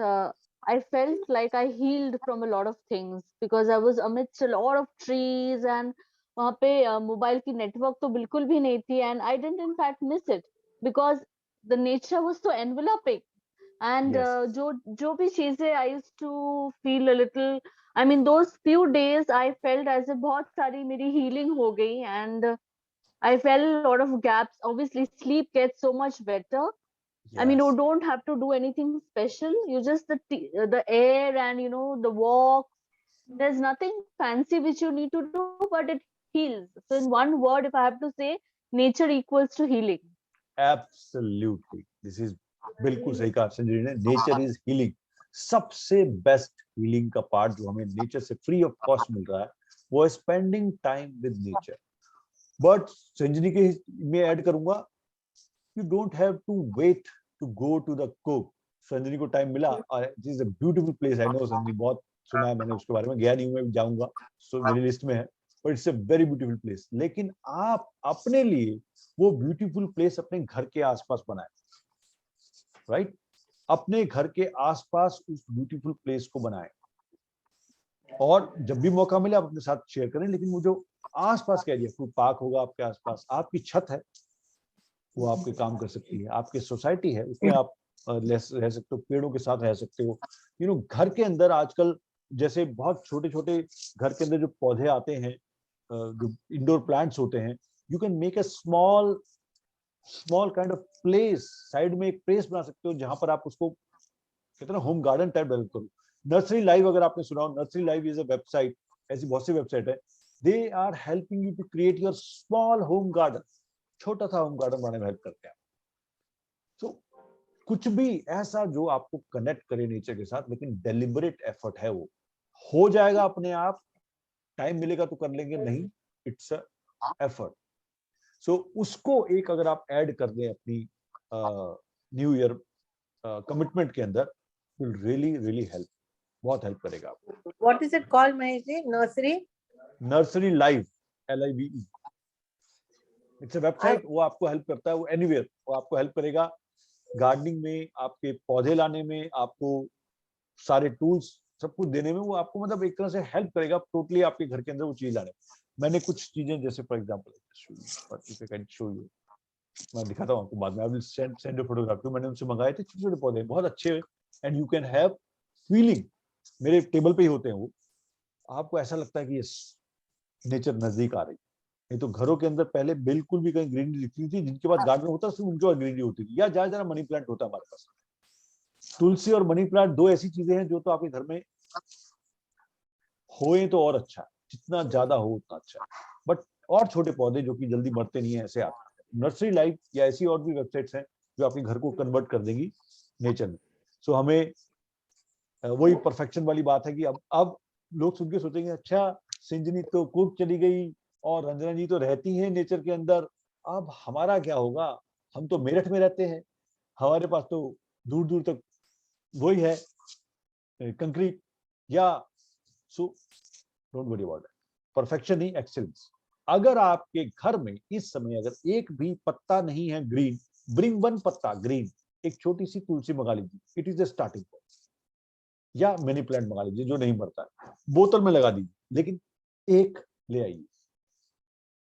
I felt like I healed from a lot of things because I was amidst a lot of trees, and वहाँ पे mobile की network तो बिल्कुल भी नहीं थी, and I didn't in fact miss it because the nature was so enveloping, and जो भी चीजें I used to feel a little, I mean those few days I felt as if बहुत सारी मेरी healing हो गई, and I felt a lot of gaps. Obviously, sleep gets so much better. I mean, you don't have to do anything special. You just the air and the walk There's nothing fancy which you need to do, but it heals. So in one word, if I have to say, nature equals to healing. Absolutely, this is बिल्कुल सही कहा संजय जी ने, nature is healing. सबसे best healing का part जो हमें nature से free of cost मिल रहा है वो है spending time with nature. But Sanjay के में ऐड करूंगा, you don't have to wait to go to the cook. Sanjay को टाइम मिला और it is a beautiful place, I know Sanjay बहुत सुना है मैंने उसके बारे में, गया नहीं हूं, मैं जाऊंगा, सो मेरी लिस्ट में है, but it's a very beautiful place. लेकिन आप अपने लिए वो ब्यूटीफुल प्लेस अपने घर के आसपास बनाए, राइट? अपने घर के आसपास उस ब्यूटीफुल प्लेस को बनाए और जब भी मौका मिले आप अपने साथ शेयर करें। लेकिन वो जो आसपास का एरिया, कोई पार्क होगा आपके आसपास, आपकी छत है वो आपके काम कर सकती है, आपकी सोसाइटी है उसमें आप रह सकते हो, पेड़ों के साथ रह सकते हो। यू नो, घर के अंदर आजकल जैसे बहुत छोटे छोटे घर के अंदर जो पौधे आते हैं, जो इंडोर प्लांट्स होते हैं, you can make a small kind of place, side में एक प्लेस बना सकते हो जहां पर आप उसको कितना होम गार्डन टाइप डेवलप करो। नर्सरी लाइव अगर आपने सुना हो, nursery live is a website, ऐसी बहुत सी वेबसाइट है, they are helping you to create your small home garden, छोटा सा होम गार्डन बनाने में हेल्प करते हैं। तो कुछ भी ऐसा जो आपको कनेक्ट करे नेचर के साथ, लेकिन डेलिबरेट एफर्ट है, वो हो जाएगा अपने आप। टाइम मिलेगा तो कर लेंगे, नहीं, इट्स अ एफर्ट। सो उसको एक अगर आप ऐड कर दें अपनी न्यू ईयर कमिटमेंट के अंदर, विल रियली रियली हेल्प, बहुत हेल्प करेगा आपको। What is it called, Mahesh ji? Nursery? Nursery live, LIVE, it's a website, वो आपको हेल्प करता है, वो एनीवेयर वो आपको हेल्प करेगा, गार्डनिंग में, आपके पौधे लाने में, आपको सारे टूल्स सब कुछ देने में, वो आपको मतलब एक तरह से हेल्प करेगा टोटली आपके घर के अंदर वो चीज लाने। मैंने कुछ चीजें जैसे फॉर एग्जांपल शो यू, मैं दिखाता हूँ आपको बाद में, I will send a photograph, मैंने उनसे मंगाए थे छोटे छोटे पौधे, बहुत अच्छे, and you can have feeling, मेरे टेबल पे ही होते हैं वो, आपको ऐसा लगता है कि यस नेचर नजदीक आ रही। नहीं तो घरों के अंदर पहले बिल्कुल भी कहीं ग्रीनरी दिखती थी, जिनके पास गार्डन होता सिर्फ उनके पास ग्रीनरी होती थी, या ज्यादा ज्यादा मनी प्लांट होता है हमारे पास। तुलसी और मनी प्लांट दो ऐसी चीजें हैं जो तो आपके घर में होए तो और अच्छा है, जितना ज्यादा हो उतना अच्छा है। बट और छोटे पौधे जो कि जल्दी मरते नहीं है, ऐसे आते हैं। नर्सरी लाइफ या ऐसी और भी वेबसाइट्स हैं जो आपके घर को कन्वर्ट कर देंगी नेचर में। सो हमें वही परफेक्शन वाली बात है कि अब लोग सुन के सोचेंगे, अच्छा सिंजनी तो कुक चली गई और रंजना जी तो रहती हैं नेचर के अंदर, अब हमारा क्या होगा, हम तो मेरठ में रहते हैं, हमारे पास तो दूर दूर तक वही है कंक्रीट, या so don't worry about it, perfection he excellence. अगर आपके घर में इस समय अगर एक भी पत्ता नहीं है ग्रीन, ब्रिंग वन पत्ता ग्रीन, एक छोटी सी तुलसी मंगा लीजिए, it is the starting point, या मनी प्लांट मंगा लीजिए जो नहीं मरता है, बोतल में लगा दीजिए, लेकिन एक ले आइए,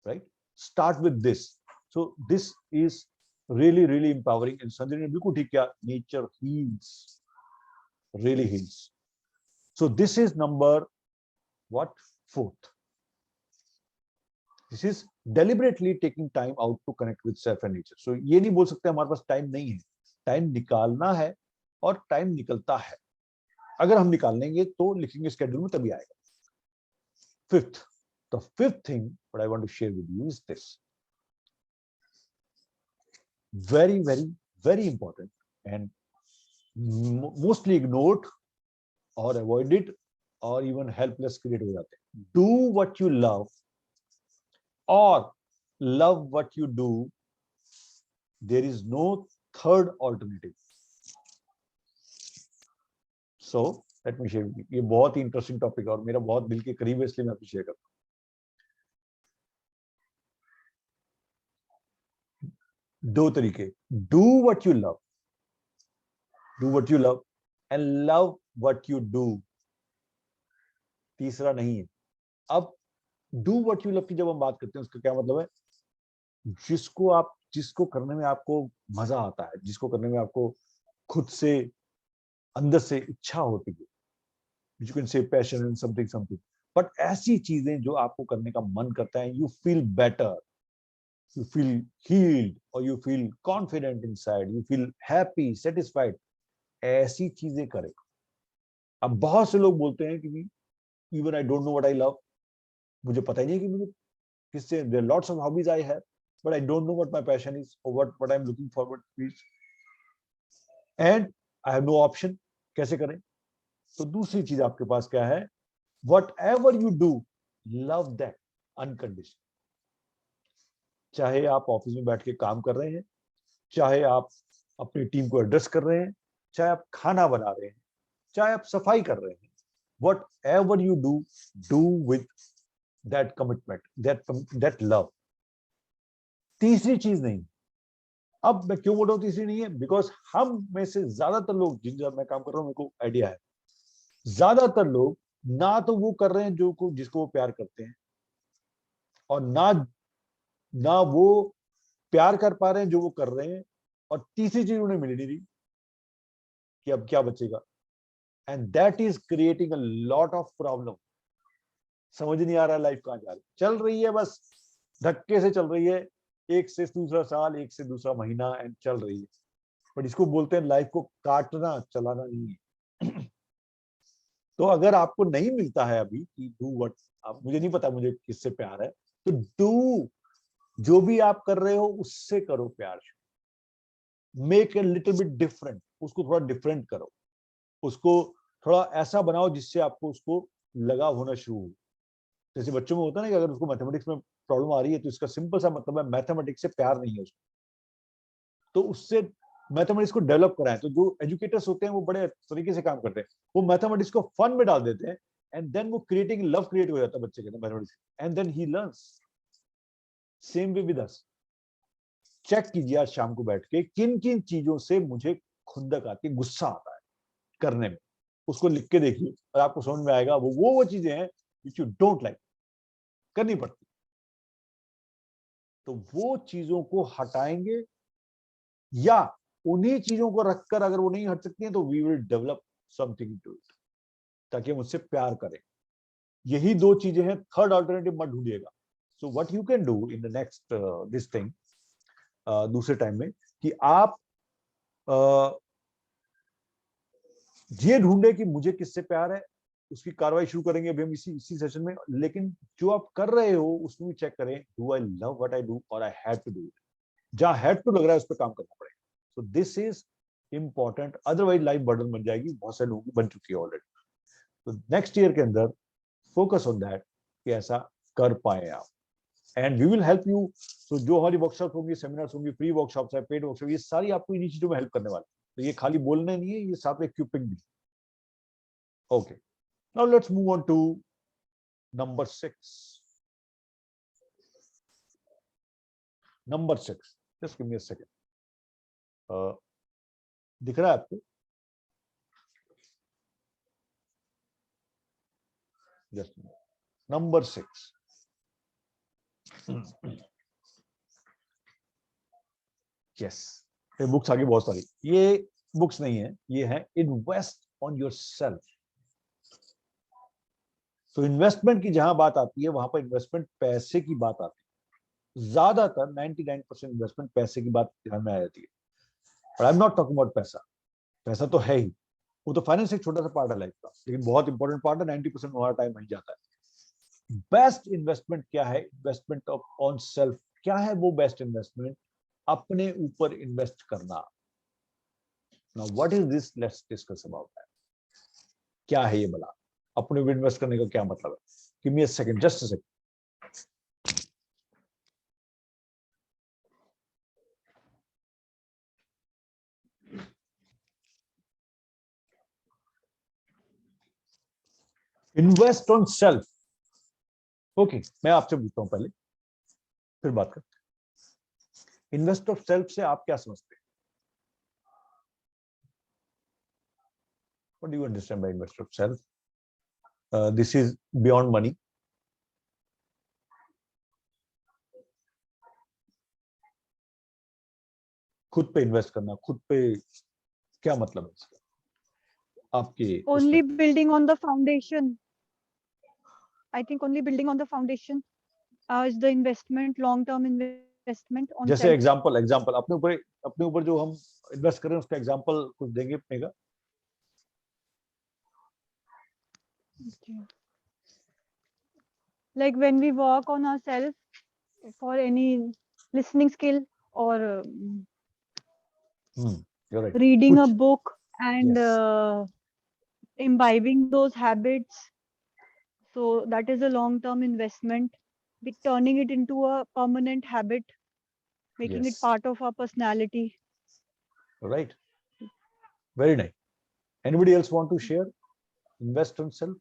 right? Start with this. So this is really really empowering, and Sanjay ने बिल्कुल ठीक किया, nature heels, really heals. So this is number what? 4th. This is deliberately taking time out to connect with self and nature. So ये नहीं बोल सकते हमारे पास time नहीं है, टाइम निकालना है और टाइम निकलता है, अगर हम निकाल लेंगे तो लिखेंगे स्केड्यूल में तभी आएगा। 5th, the 5th thing what I want to share with you is this, very very very important and mostly ignored or avoided or even helpless create हो जाते हैं। Do what you love or love what you do. There is no third alternative. So let me share with you. ये बहुत ही interesting topic है और मेरा बहुत दिल के करीब है, इसलिए मैं आपको शेयर करता हूँ। 2 तरीके, do what you love, do what you love and love what you do, तीसरा नहीं है। अब डू व्हाट यू लव की जब हम बात करते हैं उसका क्या मतलब है, जिसको करने में आपको मजा आता है, जिसको करने में आपको खुद से अंदर से इच्छा होती है, you can say passion and something, but ऐसी चीजें जो आपको करने का मन करता है, you feel better, you feel healed और you feel confident inside, you feel happy, satisfied, ऐसी चीजें करें। अब बहुत से लोग बोलते हैं कि even I don't know what I love, मुझे पता ही नहीं कि मुझे किससे, there lots of hobbies I have but I don't know what my passion is और what I am looking forward to and I have no option, कैसे करें? तो दूसरी चीज आपके पास क्या है, whatever you do love that unconditional। चाहे आप ऑफिस में बैठ के काम कर रहे हैं, चाहे आप अपनी टीम को एड्रेस कर रहे हैं, चाहे आप खाना बना रहे हैं, चाहे आप सफाई कर रहे हैं, whatever you do with that commitment, that love। तीसरी चीज नहीं। अब मैं क्यों बोल रहा हूं तीसरी नहीं है, बिकॉज हम में से ज्यादातर लोग, जिनसे मैं काम कर रहा हूं, मेरे को आइडिया है, ज्यादातर लोग ना तो वो कर रहे हैं जिसको वो प्यार करते हैं, और ना वो प्यार कर पा रहे हैं जो वो कर रहे हैं, और तीसरी चीज उन्हें मिल नहीं रही कि अब क्या बचेगा। And that is creating a lot of problem. समझ नहीं आ रहा है लाइफ कहां जा रही, चल रही है बस धक्के से चल रही है, एक से दूसरा साल, एक से दूसरा महीना, एंड चल रही है, बट इसको बोलते हैं लाइफ को काटना, चलाना नहीं है। तो अगर आपको नहीं मिलता है अभी कि डू व्हाट, आप, मुझे नहीं पता मुझे किससे प्यार है, तो डू, जो भी आप कर रहे हो उससे करो प्यार। Make a little bit different, उसको थोड़ा डिफरेंट करो, उसको थोड़ा ऐसा बनाओ जिससे आपको उसको लगाव होना शुरू हो। जैसे बच्चों में होता है ना कि अगर उसको मैथमेटिक्स में प्रॉब्लम आ रही है तो इसका सिंपल सा मतलब है मैथमेटिक्स से प्यार नहीं है उसको, तो उससे मैथमेटिक्स को डेवलप कराएं। तो जो एजुकेटर्स होते हैं वो बड़े तरीके से काम करते हैं, वो मैथमेटिक्स को फन में डाल देते हैं, एंड देन वो क्रिएटिंग लव क्रिएट हो जाता है बच्चे के अंदर mathematics, and then he learns. Same way with us. Check कीजिए आज शाम को बैठ के किन किन चीजों से मुझे खुंदक आती है, गुस्सा आता है करने में, उसको लिख के देखिए और आपको समझ में आएगा वो चीजें हैं which you don't like, करनी पड़ती। तो वो चीजों को हटाएंगे, या उन्हीं चीजों को रखकर अगर वो नहीं हट सकती हैं तो we will develop something to it, ताकि हम उससे प्यार करें। यही दो चीजें हैं, थर्ड अल्टरनेटिव मत ढूंढिएगा। So what you can do in the next this thing, दूसरे टाइम में, कि आप ये ढूंढे कि मुझे किससे प्यार है, उसकी कार्रवाई शुरू करेंगे अभी हम इसी सेशन में। लेकिन जो आप कर रहे हो उसमें भी चेक करें, do I love what I do और I have to do it. जहां हैव टू लग रहा है उस पर काम करना पड़ेगा। So this is important, otherwise life burden बन जाएगी, बहुत सारे लोगों की बन चुकी है ऑलरेडी। तो नेक्स्ट ईयर के अंदर फोकस ऑन दैट कि ऐसा कर पाए आप, and we will help you. तो जो हमारी वर्कशॉप होंगी, सेमिनार्स होंगी, फ्री वर्कशॉप्स है, पेड वर्कशॉप, ये सारी आपको इन्हीं चीजों में हेल्प करने वाली। तो ये खाली बोलना नहीं है, ये साथ में इक्विपिंग भी। Okay, now let's move on to number 6. Number 6, just give me a second. दिख रहा है आपको? Just a minute. Number 6. Yes, ये बुक्स आगे बहुत सारी, ये बुक्स नहीं है, ये है इन्वेस्ट ऑन योर सेल्फ। तो इन्वेस्टमेंट की जहां बात आती है वहां पर इन्वेस्टमेंट पैसे की बात आती है। ज्यादातर 99% इन्वेस्टमेंट पैसे की बात ध्यान में आ जाती है, और I am not talking about पैसा। पैसा तो है ही, वो तो फाइनेंस एक छोटा सा पार्ट है लाइफ का, लेकिन बहुत इंपॉर्टेंट पार्ट है। 90% हमारा टाइम वहीं जाता है। बेस्ट इन्वेस्टमेंट क्या है? Investment on self. क्या है वो बेस्ट इन्वेस्टमेंट? अपने ऊपर इन्वेस्ट करना। Now what is this? Let's discuss about that. क्या है ये भला? अपने ऊपर इन्वेस्ट करने का क्या मतलब है? Give me a second, just a second. Invest on self. Okay, मैं आपसे पूछता हूं पहले, फिर बात करते हैं। इन्वेस्ट ऑफ सेल्फ से आप क्या समझते हैं? What do you understand by invest of self? This is beyond money. खुद पे इन्वेस्ट करना, खुद पे क्या मतलब है इसका आपके? Only building on the foundation. I think only building on the foundation is the investment, long-term investment on जैसे self. एग्जांपल अपने ऊपर जो हम इन्वेस्ट करें उसका एग्जांपल कुछ देंगे अपने का? Okay. like when we work on ourselves for any listening skill or You're right. reading a कुछ- book and Yes. imbibing those habits. So that is a long-term investment. Turning it into a permanent habit, making it Yes. part of our personality. Right. Very nice. Anybody else want to share? Invest on self.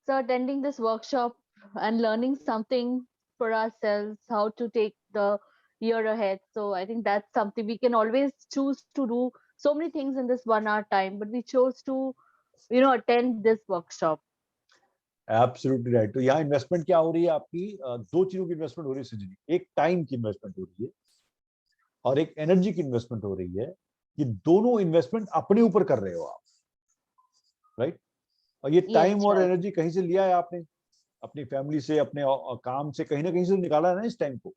So attending this workshop and learning something for ourselves, how to take the year ahead. So I think that's something we can always choose to do so many things in this 1 hour time, but we chose to, attend this workshop. Absolutely right. तो यहाँ investment क्या हो रही है आपकी? दो चीजों की इन्वेस्टमेंट हो रही है संजनी। एक टाइम की इन्वेस्टमेंट हो रही है और एक एनर्जी की इन्वेस्टमेंट हो रही है। ये दोनों इन्वेस्टमेंट अपने ऊपर कर रहे हो आप, राइट? और ये टाइम और right. एनर्जी कहीं से लिया है आपने? अपनी फैमिली से, अपने काम से, कहीं ना कहीं से निकाला है ना इस टाइम को।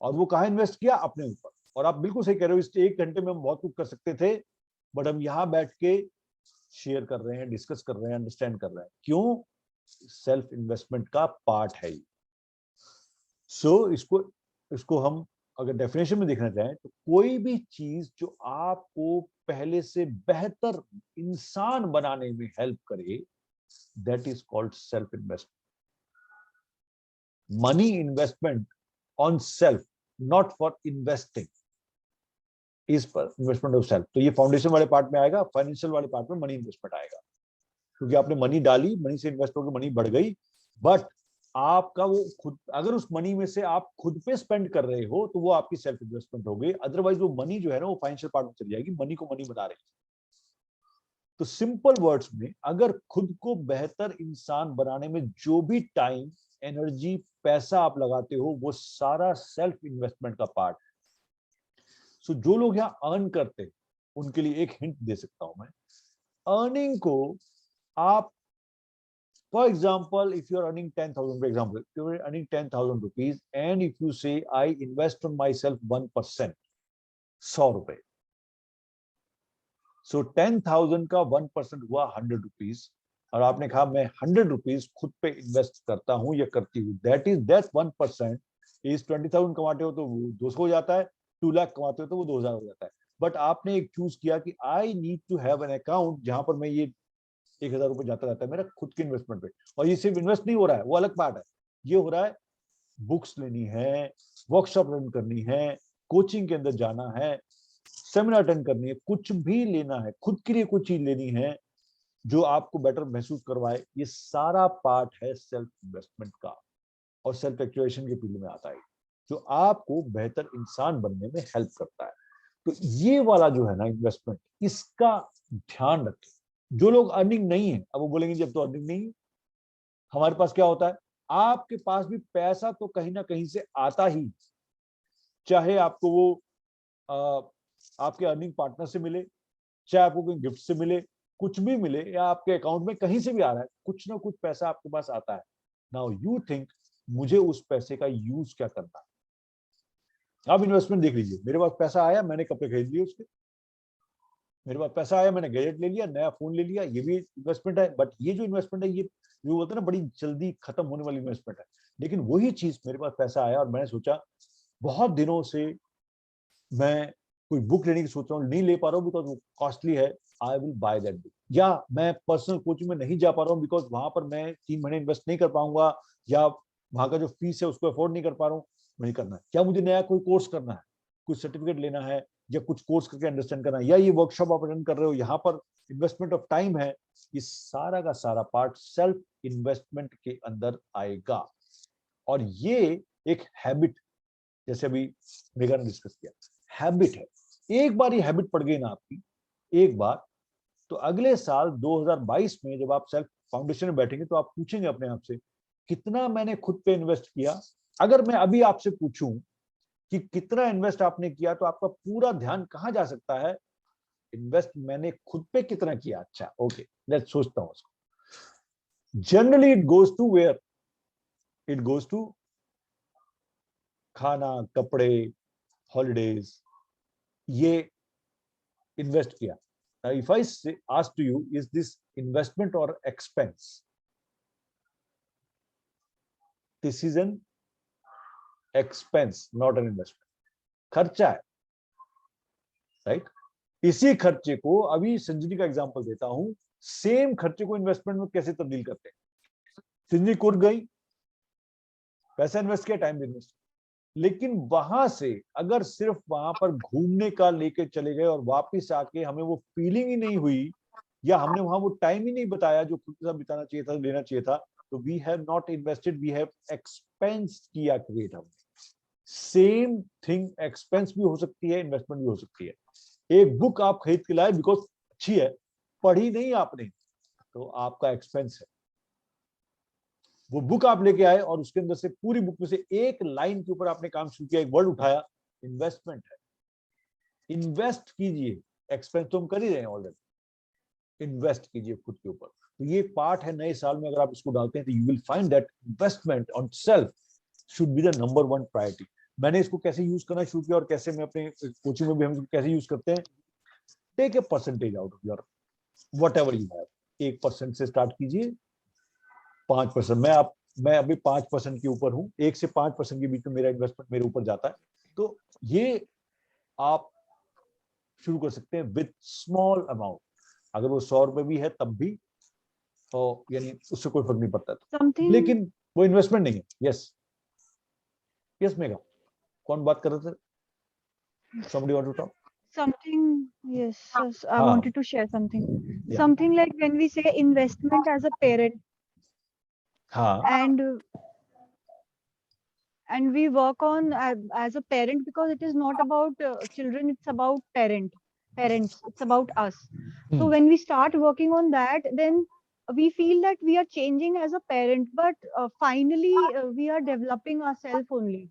और वो कहाँ इन्वेस्ट किया? अपने ऊपर। और आप बिल्कुल सही कह रहे हो, इस 1 घंटे में हम बहुत कुछ कर सकते थे, बट हम यहाँ बैठ के शेयर कर रहे हैं, डिस्कस कर रहे हैं, अंडरस्टैंड कर रहे हैं। क्यों? सेल्फ इन्वेस्टमेंट का पार्ट है। सो इसको हम अगर डेफिनेशन में देखना चाहें तो कोई भी चीज जो आपको पहले से बेहतर इंसान बनाने में हेल्प करे, that is called self investment. Money investment on self, not for investing, is investment of self. तो ये फाउंडेशन वाले पार्ट में आएगा। फाइनेंशियल वाले पार्ट में मनी इन्वेस्टमेंट आएगा, क्योंकि आपने मनी डाली, मनी से इन्वेस्ट होकर मनी बढ़ गई, बट आपका वो खुद, अगर उस मनी में से आप खुद पे स्पेंड कर रहे हो तो वो आपकी सेल्फ इन्वेस्टमेंट हो गई। अदरवाइज वो मनी जो है ना, वो फाइनेंशियल पार्ट में चली जाएगी, मनी को मनी बना रही है। तो सिंपल वर्ड्स में, अगर खुद को बेहतर इंसान बनाने में जो भी टाइम, एनर्जी, पैसा आप लगाते हो, वो सारा सेल्फ इन्वेस्टमेंट का पार्ट है। सो जो लोग यहाँ अर्न करते हैं उनके लिए एक हिंट दे सकता हूं मैं। अर्निंग को आप, for example, if you are earning 10,000, for example, if you are earning 10,000 rupees, and if you say I invest on myself 1%, 100 रुपए, so 10,000 का 1% हुआ 100 रुपीज, और आपने कहा मैं 100 रुपीज खुद पे इन्वेस्ट करता हूं या करती हूँ, that 1% is 20,000 कमाते हो तो वो 200 हो जाता है, 2 लाख कमाते हो तो वो 2,000 हो जाता है। बट आपने एक चूज किया कि I need to have an account जहां पर मैं ये 1,000 रुपए जाता रहता है मेरा खुद के इन्वेस्टमेंट पे। और ये सिर्फ इन्वेस्ट नहीं हो रहा है, वो अलग पार्ट है। ये हो रहा है बुक्स लेनी है, वर्कशॉप रन करनी है, कोचिंग के अंदर जाना है, सेमिनार अटेंड करनी है, कुछ भी लेना है, खुद के लिए कुछ चीज लेनी है जो आपको बेटर महसूस करवाए। ये सारा पार्ट है सेल्फ इन्वेस्टमेंट का, और सेल्फ एक्चुएशन के फील्ड में आता है, जो आपको बेहतर इंसान बनने में हेल्प करता है। तो ये वाला जो है ना इन्वेस्टमेंट, इसका ध्यान रखें। जो लोग अर्निंग नहीं है, अब वो बोलेंगे जब तो अर्निंग नहीं है, हमारे पास क्या होता है? आपके पास भी पैसा तो कहीं ना कहीं से आता ही, चाहे आपको वो आपके अर्निंग पार्टनर से मिले, चाहे आपको कोई गिफ्ट से मिले, कुछ भी मिले, या आपके अकाउंट में कहीं से भी आ रहा है, कुछ ना कुछ पैसा आपके पास आता है। नाउ यू थिंक, मुझे उस पैसे का यूज क्या करना है? आप इन्वेस्टमेंट देख लीजिए। मेरे पास पैसा आया, मैंने कपड़े खरीद लिए उसके, मेरे पास पैसा आया, मैंने गैजेट ले लिया, नया फोन ले लिया, ये भी इन्वेस्टमेंट है। बट ये जो इन्वेस्टमेंट है, ये जो बोलते हैं ना, बड़ी जल्दी खत्म होने वाली इन्वेस्टमेंट है। लेकिन वही चीज, मेरे पास पैसा आया और मैंने सोचा, बहुत दिनों से मैं कोई बुक लेने की सोच रहा हूँ, नहीं ले पा रहा हूँ बिकॉज वो कॉस्टली है, I will by that book. या मैं पर्सनल कोचिंग में नहीं जा पा रहा हूँ बिकॉज वहां पर मैं 3 महीने इन्वेस्ट नहीं कर पाऊंगा, या वहां का जो फीस है उसको अफोर्ड नहीं कर पा रहा हूँ, नहीं करना है। क्या मुझे नया कोई कोर्स करना है, कुछ सर्टिफिकेट लेना है, या कुछ कोर्स करके अंडरस्टैंड करना है, या ये वर्कशॉप आप अटेंड कर रहे हो, यहाँ पर इन्वेस्टमेंट ऑफ टाइम है। ये सारा का सारा पार्ट सेल्फ इन्वेस्टमेंट के अंदर आएगा। और ये एक हैबिट, जैसे अभी मेगा ने डिस्कस किया, हैबिट है। एक बार ये हैबिट पड़ गई ना आपकी, एक बार, तो अगले साल 2022 में जब आप सेल्फ फाउंडेशन में बैठेंगे तो आप पूछेंगे अपने आप से, कितना मैंने खुद पे इन्वेस्ट किया। अगर मैं अभी आपसे पूछूं कि कितना इन्वेस्ट आपने किया, तो आपका पूरा ध्यान कहां जा सकता है? इन्वेस्ट मैंने खुद पे कितना किया। अच्छा, ओके, लेट्स सोचता हूं उसको। Generally it goes to where? It goes to खाना, कपड़े, हॉलीडेज, ये इन्वेस्ट किया। Now, if I say, ask to you, is this investment or expense? This is an expense, not an investment. खर्चा है, right? इसी खर्चे को, अभी संजनी का एग्जांपल देता हूं, सेम खर्चे को इन्वेस्टमेंट में कैसे तब्दील करते हैं। संजनी कुर्ग गई, पैसा इन्वेस्ट किया, टाइम इन्वेस्ट, लेकिन वहां से अगर सिर्फ वहां पर घूमने का लेके चले गए और वापस आके हमें वो फीलिंग ही नहीं हुई, या हमने वहां वो टाइम ही नहीं बताया जो खुद के साथ बिताना चाहिए था, लेना चाहिए था, तो we have not invested, we have expense किया क्रिएट हमने। सेम थिंग, एक्सपेंस भी हो सकती है, इन्वेस्टमेंट भी हो सकती है। एक बुक आप खरीद के लाए बिकॉज अच्छी है, पढ़ी नहीं आपने, तो आपका एक्सपेंस है। वो बुक आप लेके आए और उसके अंदर से, पूरी बुक में से एक लाइन के ऊपर आपने काम शुरू किया, एक वर्ड उठाया, इन्वेस्टमेंट है। इन्वेस्ट कीजिए, एक्सपेंस तो हम कर ही रहे हैं ऑलरेडी, इन्वेस्ट कीजिए खुद के ऊपर। तो ये पार्ट है नए साल में, अगर आप इसको डालते हैं तो you will find that investment on self should be the number 1 priority. मैंने इसको कैसे यूज करना शुरू किया और कैसे मैं अपने कोचिंग में भी हम कैसे यूज करते हैं, take a percentage out of your whatever you have. 1% से स्टार्ट कीजिए, 5%। मैं अभी 5% के ऊपर हूं, 1 से 5% के बीच में मेरा इन्वेस्टमेंट मेरे ऊपर जाता है। तो ये आप शुरू कर सकते हैं विद स्मॉल अमाउंट। अगर वो 100 रुपए भी है तब भी, तो यानी उससे कोई फर्क नहीं पड़ता तो। लेकिन वो इन्वेस्टमेंट नहीं है। यस यस मेगा, कौन बात कर रहे थे? Somebody want to talk? Something, yes, yes, I हाँ, wanted to share something. Yeah. Something like when we say investment as a parent, हाँ, and we work on as a parent, because it is not about children, it's about parents, it's about us. So when we start working on that, then we feel that we are changing as a parent, but finally we are developing ourselves only.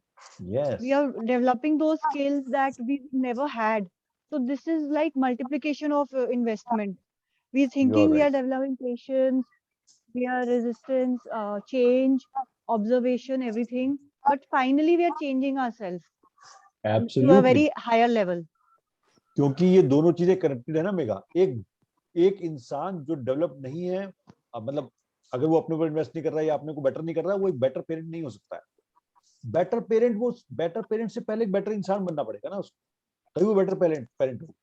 yes, We are developing those skills that we never had. So this is like multiplication of investment. We you're thinking we are right. developing patience, we are resistance, change, observation, everything. But finally we are changing ourselves to a Absolutely. very higher level. क्योंकि ये दोनों चीजें connected है ना mega. एक इंसान जो develop नहीं है, मतलब अगर वो अपने ऊपर इन्वेस्ट नहीं कर रहा है या अपने को बेटर नहीं कर रहा है, वो एक बेटर पेरेंट नहीं हो सकता है। बेटर पेरेंट से पहले एक बेटर इंसान बनना पड़ेगा ना उसको, तभी वो बेटर पेरेंट हो।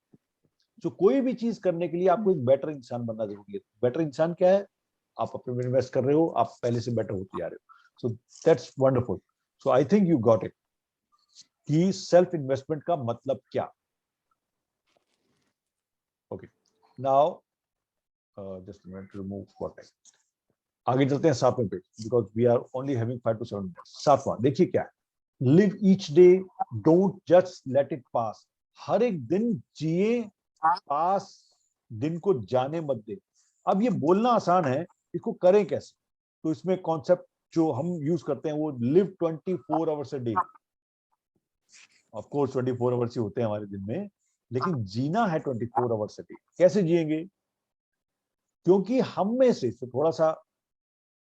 तो कोई भी चीज करने के लिए आपको एक बेटर इंसान बनना जरूरी है। बेटर इंसान क्या है? आप अपने में इन्वेस्ट कर रहे हो, आप पहले से बेटर होते जा रहे हो। So that's wonderful. So I think you got it कि सेल्फ इन्वेस्टमेंट का मतलब क्या। Okay, now just a minute, remove what. आगे चलते हैं 7वें page, because we are only having 5 to 7 minutes। 7वां देखिए क्या है, live each day, don't just let it pass. हर एक दिन जिए, पास दिन को जाने मत दे। अब ये बोलना आसान है, इसको करें कैसे? तो इसमें कॉन्सेप्ट जो हम यूज करते हैं वो live 24 hours a day. Of course 24 hours ही होते हैं हमारे दिन में, लेकिन जीना है 24 आवर्स अ डे। कैसे जिएंगे? क्योंकि हम में से, तो थोड़ा सा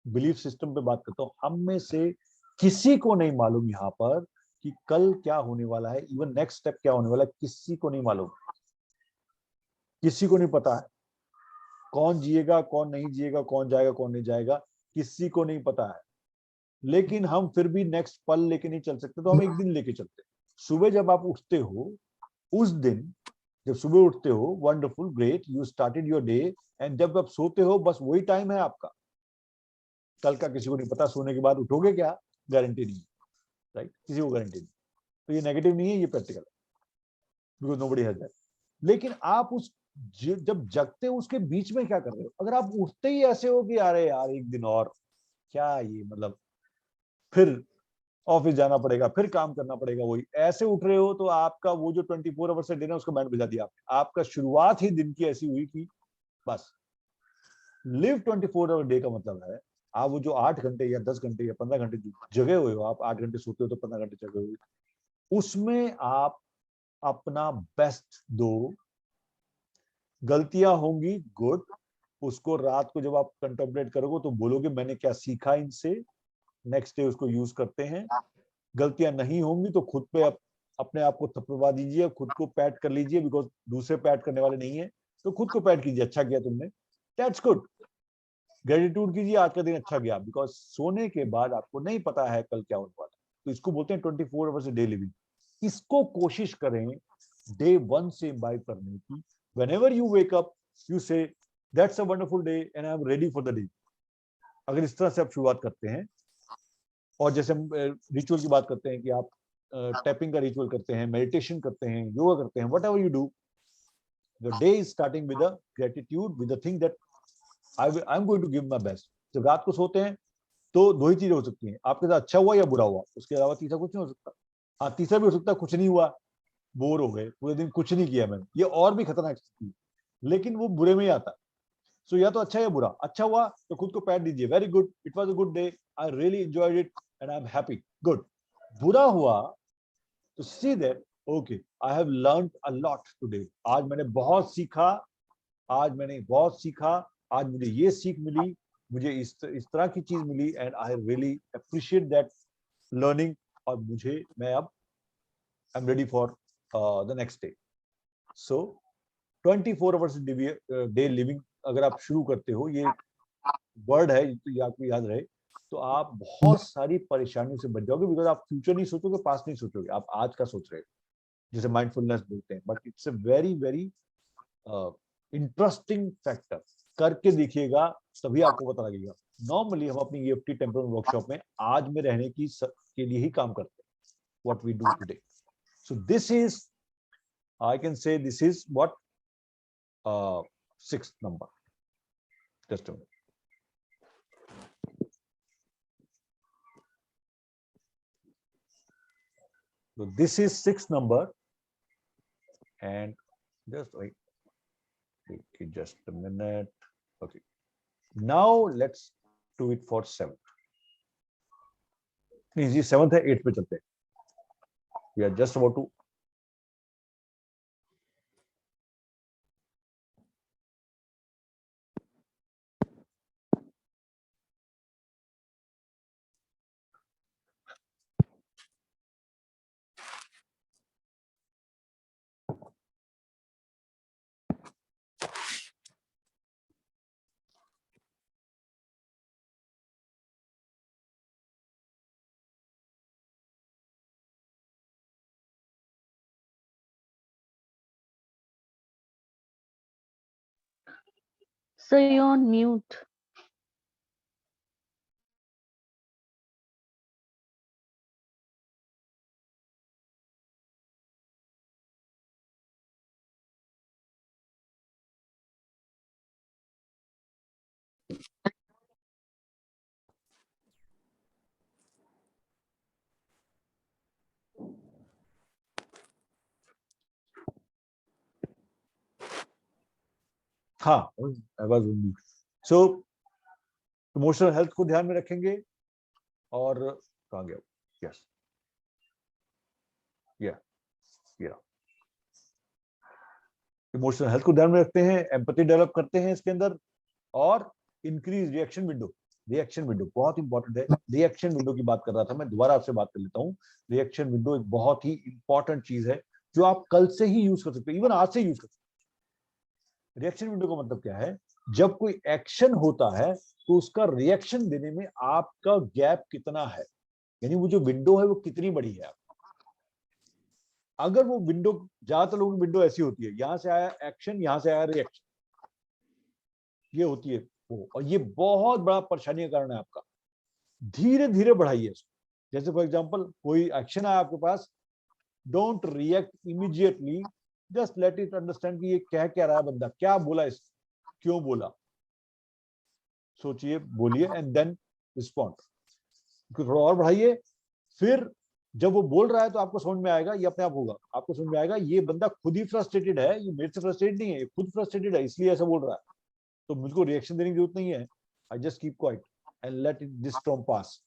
बिलीफ सिस्टम पे बात करता हूं, हम में से किसी को नहीं मालूम यहाँ पर कि कल क्या होने वाला है, इवन नेक्स्ट स्टेप क्या होने वाला है, किसी को नहीं मालूम। किसी को नहीं पता है कौन जिएगा कौन नहीं जिएगा, कौन जाएगा कौन नहीं जाएगा, किसी को नहीं पता है। लेकिन हम फिर भी नेक्स्ट पल लेके नहीं चल सकते, तो हम एक दिन लेके चलते हैं। सुबह जब आप उठते हो, उस दिन जब सुबह उठते हो, wonderful, great, you started your day. And जब आप सोते हो, बस वही टाइम है आपका। कल का किसी को नहीं पता, सोने के बाद उठोगे क्या, गारंटी नहीं है, राइट? किसी को गारंटी नहीं। तो ये नेगेटिव नहीं है, ये प्रैक्टिकल है, बिकॉज नोबडी हैज दैट। लेकिन आप उस जब जगते हो उसके बीच में क्या कर रहे हो? अगर आप उठते ही ऐसे हो कि अरे यार एक दिन और, क्या ये मतलब, फिर ऑफिस जाना पड़ेगा, फिर काम करना पड़ेगा, वही ऐसे उठ रहे हो, तो आपका वो जो 24 आवर्स से दिन है उसका बैंड बजा दिया आपने। आपका शुरुआत ही दिन की ऐसी हुई कि बस। लिव 24 आवर डे का मतलब है आप वो जो 8 घंटे या 10 घंटे या 15 घंटे जगे हुए हो, आप 8 घंटे सोते हो तो 15 घंटे जगे हुए, उसमें आप अपना बेस्ट दो। गलतियां होंगी, गुड, उसको रात को जब आप कंटेम्पलेट करोगे तो बोलोगे मैंने क्या सीखा इनसे, नेक्स्ट डे उसको यूज करते हैं। गलतियां नहीं होंगी तो खुद पे अपने आप को थपथपा दीजिए, खुद को पैट कर लीजिए, बिकॉज दूसरे पैट करने वाले नहीं है, तो खुद को पैट कीजिए, अच्छा किया तुमने, दैट्स गुड। ग्रेटिट्यूड कीजिए, आज का दिन अच्छा गया, बिकॉज सोने के बाद आपको नहीं पता है कल क्या होने वाला है। तो इसको बोलते हैं 24 आवर्स डे लिविंग। इसको कोशिश करें डे 1 से इम्बाइब करने की। Whenever you wake up you say that's a wonderful day and I am ready for the day. अगर इस तरह से आप शुरुआत करते हैं, और जैसे हम रिचुअल की बात करते हैं कि आप टैपिंग का रिचुअल करते हैं, मेडिटेशन करते हैं, योगा करते हैं, whatever you do, the day is starting with a gratitude, with the thing that I am going to give my best. जब रात को सोते हैं तो दो ही चीजें हो सकती हैं, आपके साथ अच्छा हुआ या बुरा हुआ, उसके अलावा तीसरा कुछ नहीं हो सकता। हाँ, तीसरा भी हो सकता है कुछ नहीं हुआ, बोर हो गए, पूरे दिन कुछ नहीं किया मैंने, ये और भी खतरनाक स्थिति, लेकिन वो बुरे में ही आता है। सो या तो अच्छा या बुरा। अच्छा हुआ तो खुद को पैट दीजिए, very good, it was a good day, I really enjoyed it and I am happy, good. बुरा हुआ तो see that okay, I have learned a lot today, आज मैंने बहुत सीखा, आज मैंने बहुत सीखा, आज मुझे ये सीख मिली, मुझे इस तरह की चीज मिली, and I really appreciate that learning, और मैं अब I am ready for the next day. So 24 hours day living अगर आप शुरू करते हो, ये वर्ड है तो ये आपको याद रहे, तो आप बहुत सारी परेशानियों से बच जाओगे, बिकॉज आप फ्यूचर नहीं सोचोगे, पास्ट नहीं सोचोगे, आप आज का सोच रहे हो, जिसे माइंडफुलनेस बोलते हैं। But it's a very very interesting factor. करके देखिएगा तभी आपको पता लगेगा। नॉर्मली हम अपनी EFT टेम्परमेंट वर्कशॉप में आज में रहने के लिए ही काम करते हैं, what we do today. So this is, I can say this is what 6th number. Just a minute. So this is 6th number, and just wait. Okay, just a minute. Okay. Now let's do it for 7th. Please, ये 7th है, 8th पे चलते हैं. We are just about to. So you're on mute. हाँ, I was on mute. So emotional health को ध्यान में रखेंगे, और कहाँ गया? यस, इमोशनल हेल्थ को ध्यान में रखते हैं, एम्पैथी डेवलप करते हैं इसके अंदर, और increase reaction window. Reaction window बहुत इंपॉर्टेंट है। रिएक्शन विंडो की बात कर रहा था मैं, दोबारा आपसे बात कर लेता हूँ। रिएक्शन विंडो एक बहुत ही इंपॉर्टेंट चीज है जो आप कल से ही यूज कर सकते हो, इवन आज से यूज कर सकते हो। रिएक्शन विंडो का मतलब क्या है? जब कोई एक्शन होता है तो उसका रिएक्शन देने में आपका गैप कितना है, यानी वो जो विंडो है वो कितनी बड़ी है। अगर वो विंडो, ज्यादातर लोगों की विंडो ऐसी होती है, यहां से आया एक्शन, यहां से आया रिएक्शन, ये होती है वो, और ये बहुत बड़ा परेशानी का कारण है आपका। धीरे धीरे बढ़ाइए इसको। जैसे फॉर एग्जांपल कोई एक्शन आया आपके पास, don't react immediately, just let it understand कि ये कह क्या रहा है बंदा, क्या बोला इसने, क्यों बोला, सोचिए, बोलिए, एंड देन रिस्पॉन्ड। थोड़ा और बढ़ाइए, फिर जब वो बोल रहा है तो आपको समझ में आएगा, ये अपने आप होगा, आपको समझ में आएगा ये बंदा खुद ही फ्रस्ट्रेटेड है, ये मेरे से फ्रस्ट्रेटेड नहीं है, ये खुद फ्रस्ट्रेटेड है इसलिए ऐसा बोल रहा है, तो मुझको रिएक्शन देने की जरूरत नहीं है। I just keep quiet and let it this storm pass.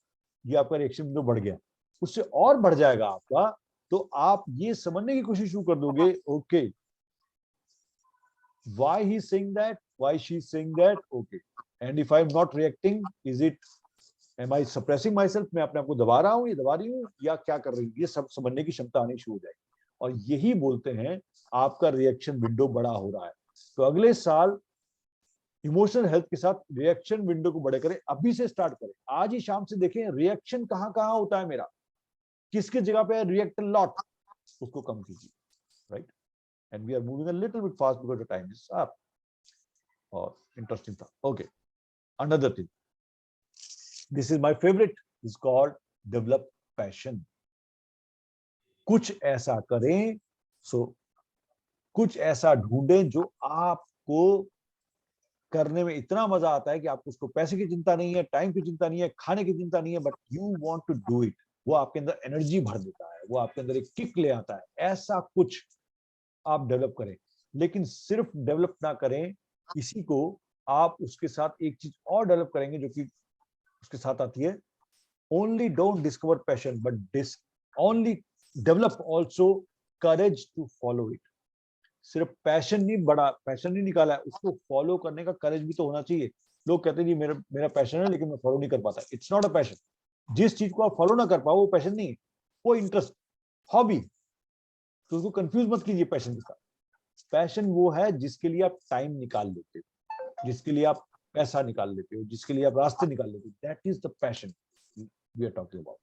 ये आपका रिएक्शन विंडो बढ़ गया, उससे और बढ़ जाएगा आपका, तो आप ये समझने की कोशिश शुरू कर दोगे, okay why he is saying that, why she is saying that, okay, and if I am not reacting, is it, am I suppressing myself, मैं अपने आप को दबा रहा हूँ, ये दबा रही हूँ, या क्या कर रही हूँ, ये सब समझने की क्षमता आनी शुरू हो जाएगी। और यही बोलते हैं आपका रिएक्शन विंडो बड़ा हो रहा है। तो अगले साल इमोशनल हेल्थ के साथ रिएक्शन विंडो को बड़े करें, अभी से स्टार्ट करें, आज ही शाम से देखें रिएक्शन कहाँ कहाँ होता है मेरा, किसके जगह पे रिएक्ट लॉट, उसको कम कीजिए, right. And we are moving a little bit fast because the time is up. और इंटरेस्टिंग था। Okay, another thing, this is my favourite, is called develop passion. कुछ ऐसा करें, कुछ ऐसा ढूंढें जो आपको करने में इतना मजा आता है कि आपको उसको पैसे की चिंता नहीं है, टाइम की चिंता नहीं है, खाने की चिंता नहीं है, but you want to do it. वो आपके अंदर एनर्जी भर देता है, वो आपके अंदर एक किक ले आता है। ऐसा कुछ आप डेवलप करें, लेकिन सिर्फ डेवलप ना करें इसी को, आप उसके साथ एक चीज और डेवलप करेंगे जो कि उसके साथ आती है, only don't discover passion but only develop also courage to follow it. सिर्फ पैशन नहीं निकाला है, उसको फॉलो करने का करेज भी तो होना चाहिए। लोग कहते हैं जी मेरा पैशन है लेकिन मैं फॉलो नहीं कर पाता। It's not a passion. जिस चीज को आप फॉलो ना कर पाओ वो पैशन नहीं है, वो इंटरेस्ट, हॉबी। तो उसको कंफ्यूज मत कीजिए पैशन के साथ। पैशन वो है जिसके लिए आप टाइम निकाल लेते हो, जिसके लिए आप पैसा निकाल लेते हो, जिसके लिए आप रास्ते निकाल लेते हो। That is the passion we are talking about.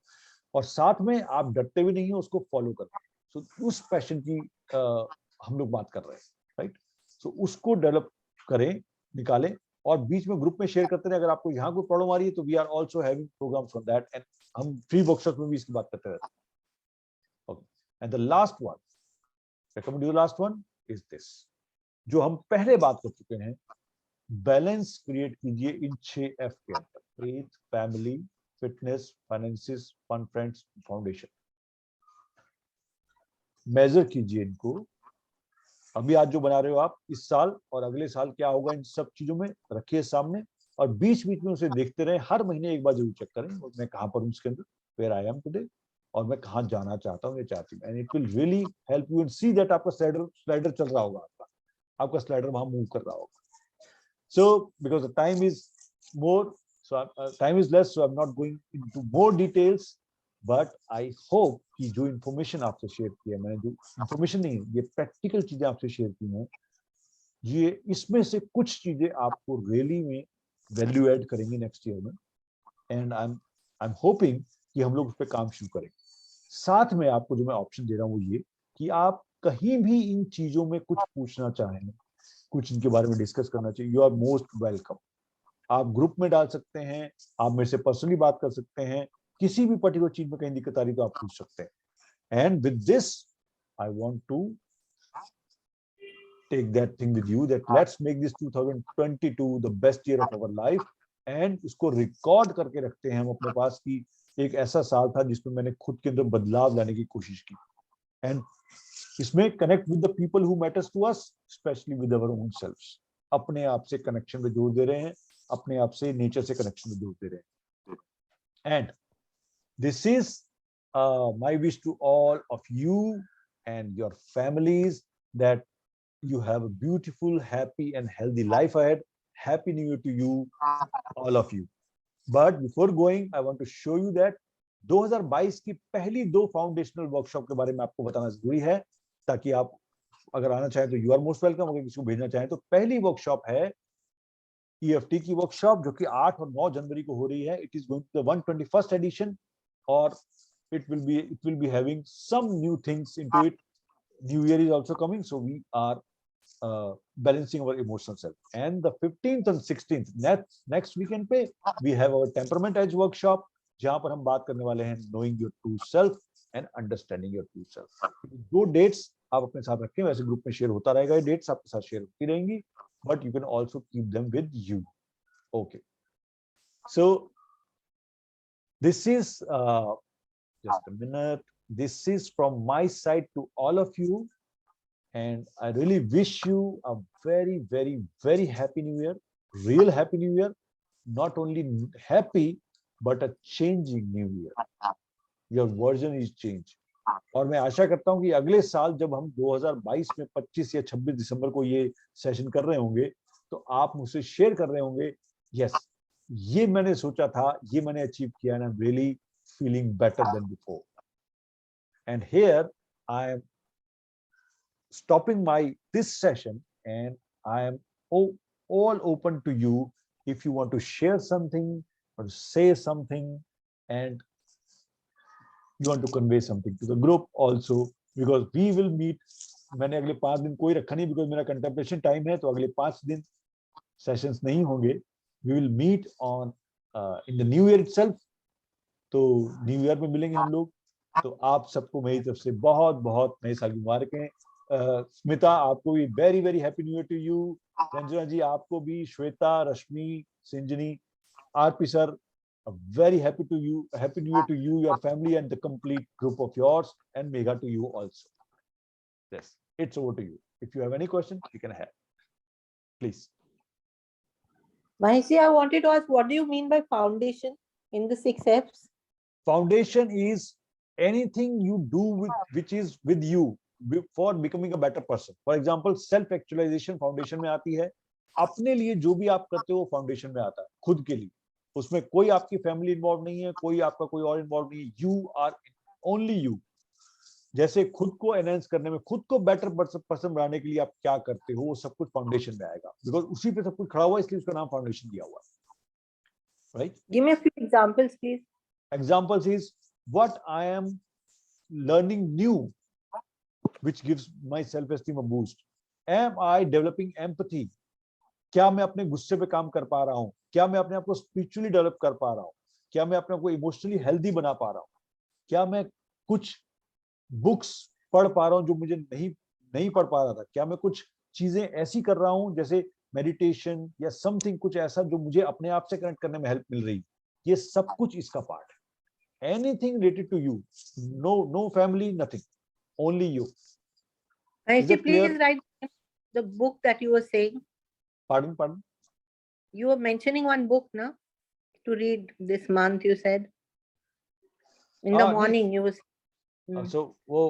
और साथ में आप डरते भी नहीं हो उसको फॉलो करते हो। सो उस पैशन की हम लोग बात कर रहे हैं, राइट। सो उसको डेवलप करें, निकालें, और बीच में ग्रुप में शेयर करते रहे। अगर आपको यहाँ कोई प्रॉब्लम आ रही है तो we are also having programmes on that, and हम फ्री वर्कशॉप में भी इसकी बात करते रहते हैं। Okay, and the last one, recommend you last one is this, जो हम पहले बात कर चुके हैं। बैलेंस क्रिएट कीजिए इन 6F के अंदर, faith, family, fitness, finances, fun, friends, foundation. Measure कीजिए इनको। अभी आज जो बना रहे हो आप, इस साल और अगले साल क्या होगा, इन सब चीजों में रखिए सामने, और बीच बीच में उसे देखते रहे। हर महीने एक बार जरूर चेक करें मैं कहां पर हूं इसके अंदर, वेयर आई एम टुडे, और मैं कहां जाना चाहता हूं या चाहती हूँ। And it will really help you and see that आपका स्लाइडर चल रहा होगा, आपका स्लाइडर वहां मूव कर रहा होगा। So because the time is more, time is less, so I am not going into more details, but I hope कि जो इन्फॉर्मेशन आपसे शेयर की है मैंने, जो इन्फॉर्मेशन नहीं है, ये प्रैक्टिकल चीजें आपसे शेयर की हैं, ये इसमें से कुछ चीजें आपको रियली में वैल्यू ऐड करेंगी नेक्स्ट ईयर में। एंड आई एम होपिंग कि हम लोग उस पर काम शुरू करें। साथ में आपको जो मैं ऑप्शन दे रहा हूँ वो ये कि आप कहीं भी इन चीजों में कुछ पूछना चाहें, कुछ इनके बारे में डिस्कस करना चाहिए, यू आर मोस्ट वेलकम। आप ग्रुप में डाल सकते हैं, आप मेरे से पर्सनली बात कर सकते हैं, किसी भी पर्टिकुलर चीज में कहीं दिक्कत आ रही तो आप पूछ सकते हैं। And with this I want to take that thing with you, that let's make this 2022 the best year of our life, and इसको रिकॉर्ड करके रखते हैं हम अपने पास कि एक ऐसा साल था जिसमें मैंने खुद के अंदर बदलाव लाने की कोशिश की। एंड इसमें connect with the people who matters to us, specially with our own selves. अपने आप से कनेक्शन में जोड़ दे रहे हैं, अपने आप से नेचर से कनेक्शन में जोड़ दे रहे हैं। And this is my wish to all of you and your families that you have a beautiful, happy and healthy life ahead. Happy New Year to you, all of you. But before going, I want to show you that 2022 की पहली 2 foundational workshop के बारे में आपको बताना जरूरी है, ताकि आप अगर आना चाहें तो यू आर मोस्ट वेलकम। अगर किसी को भेजना चाहें तो पहली वर्कशॉप है EFT की वर्कशॉप, जो कि 8 और 9 जनवरी को हो रही है। It is going to the 121st edition, और it will be having some new things into it. New Year is also coming, so we are balancing our emotional self. And the 15th and 16th next weekend पे we have our temperament edge workshop, जहां पर हम बात करने वाले हैं knowing your true self and understanding your true self. 2 dates आप अपने साथ रखें, वैसे ग्रुप में शेयर होता रहेगा, ये डेट्स आपके साथ शेयर होती रहेंगी, but you can also keep them with you. Okay, so this is just a minute. This is from my side to all of you, and I really wish you a very, very, very happy New Year, real happy New Year, not only happy, but a changing New Year. Your version is changed. और मैं आशा करता हूँ कि अगले साल जब हम 2022 में 25 या 26 दिसंबर को ये सेशन कर रहे होंगे, तो आप मुझसे शेयर कर रहे होंगे, यस, ये मैंने सोचा था, ये मैंने अचीव किया, and I am really feeling better than before. And here I am stopping this session, and I am all open to you if you want to share something or say something and you want to convey something to the group also, because we will meet. मैंने अगले 5 दिन कोई रखा नहीं because मेरा contemplation time है, तो अगले 5 दिन sessions नहीं होंगे. We will meet on in the new year itself. तो न्यू ईयर में मिलेंगे हम लोग. तो आप सबको मेरी तरफ से बहुत बहुत नए साल की मुबारकें. स्मिता, आपको भी very very happy new year to you. Ranjana ji, आपको भी. Shweta, Rashmi, Sinjini, RP sir, a very happy new year to you, your family, and the complete group of yours, and Megha to you also. Yes, it's over to you. If you have any questions, you can have. Please. Mahesi, I wanted to ask, what do you mean by foundation in the 6 Fs? Foundation is anything you do with which is with you for becoming a better person. For example, self actualization foundation में आती है. अपने लिए जो भी आप करते हो फाउंडेशन में आता है, खुद के लिए. उसमें कोई आपकी फैमिली इन्वॉल्व नहीं है, कोई आपका कोई और इन्वॉल्व नहीं है. You are only you. जैसे खुद को एनहांस करने में, खुद को बेटर पर्सन बनाने के लिए आप क्या करते हो, वो सब कुछ फाउंडेशन में आएगा. बिकॉज उसी पे सब कुछ खड़ा हुआ है, इसलिए उसका नाम फाउंडेशन दिया हुआ है. Right? Give me a few examples, please. Examples is what I am learning new, which gives my self-esteem a boost. Am I developing empathy? क्या मैं अपने गुस्से पे काम कर पा रहा हूँ? क्या मैं अपने आप को स्पिरिचुअली डेवलप कर पा रहा हूँ? क्या मैं अपने आप को इमोशनली हेल्दी बना पा रहा हूँ? क्या मैं कुछ बुक्स पढ़ पा रहा हूँ जो मुझे नहीं पढ़ पा रहा था? क्या मैं कुछ चीजें ऐसी कर रहा हूँ जैसे मेडिटेशन या समथिंग, कुछ ऐसा जो मुझे अपने आप से कनेक्ट करने में हेल्प मिल रही? ये सब कुछ इसका पार्ट है. Anything related to you. No family, nothing, only you. Mahesi, please write the book that you were saying. Pardon? You were mentioning one book, no? To read this month, you said. In the morning, you was. So वो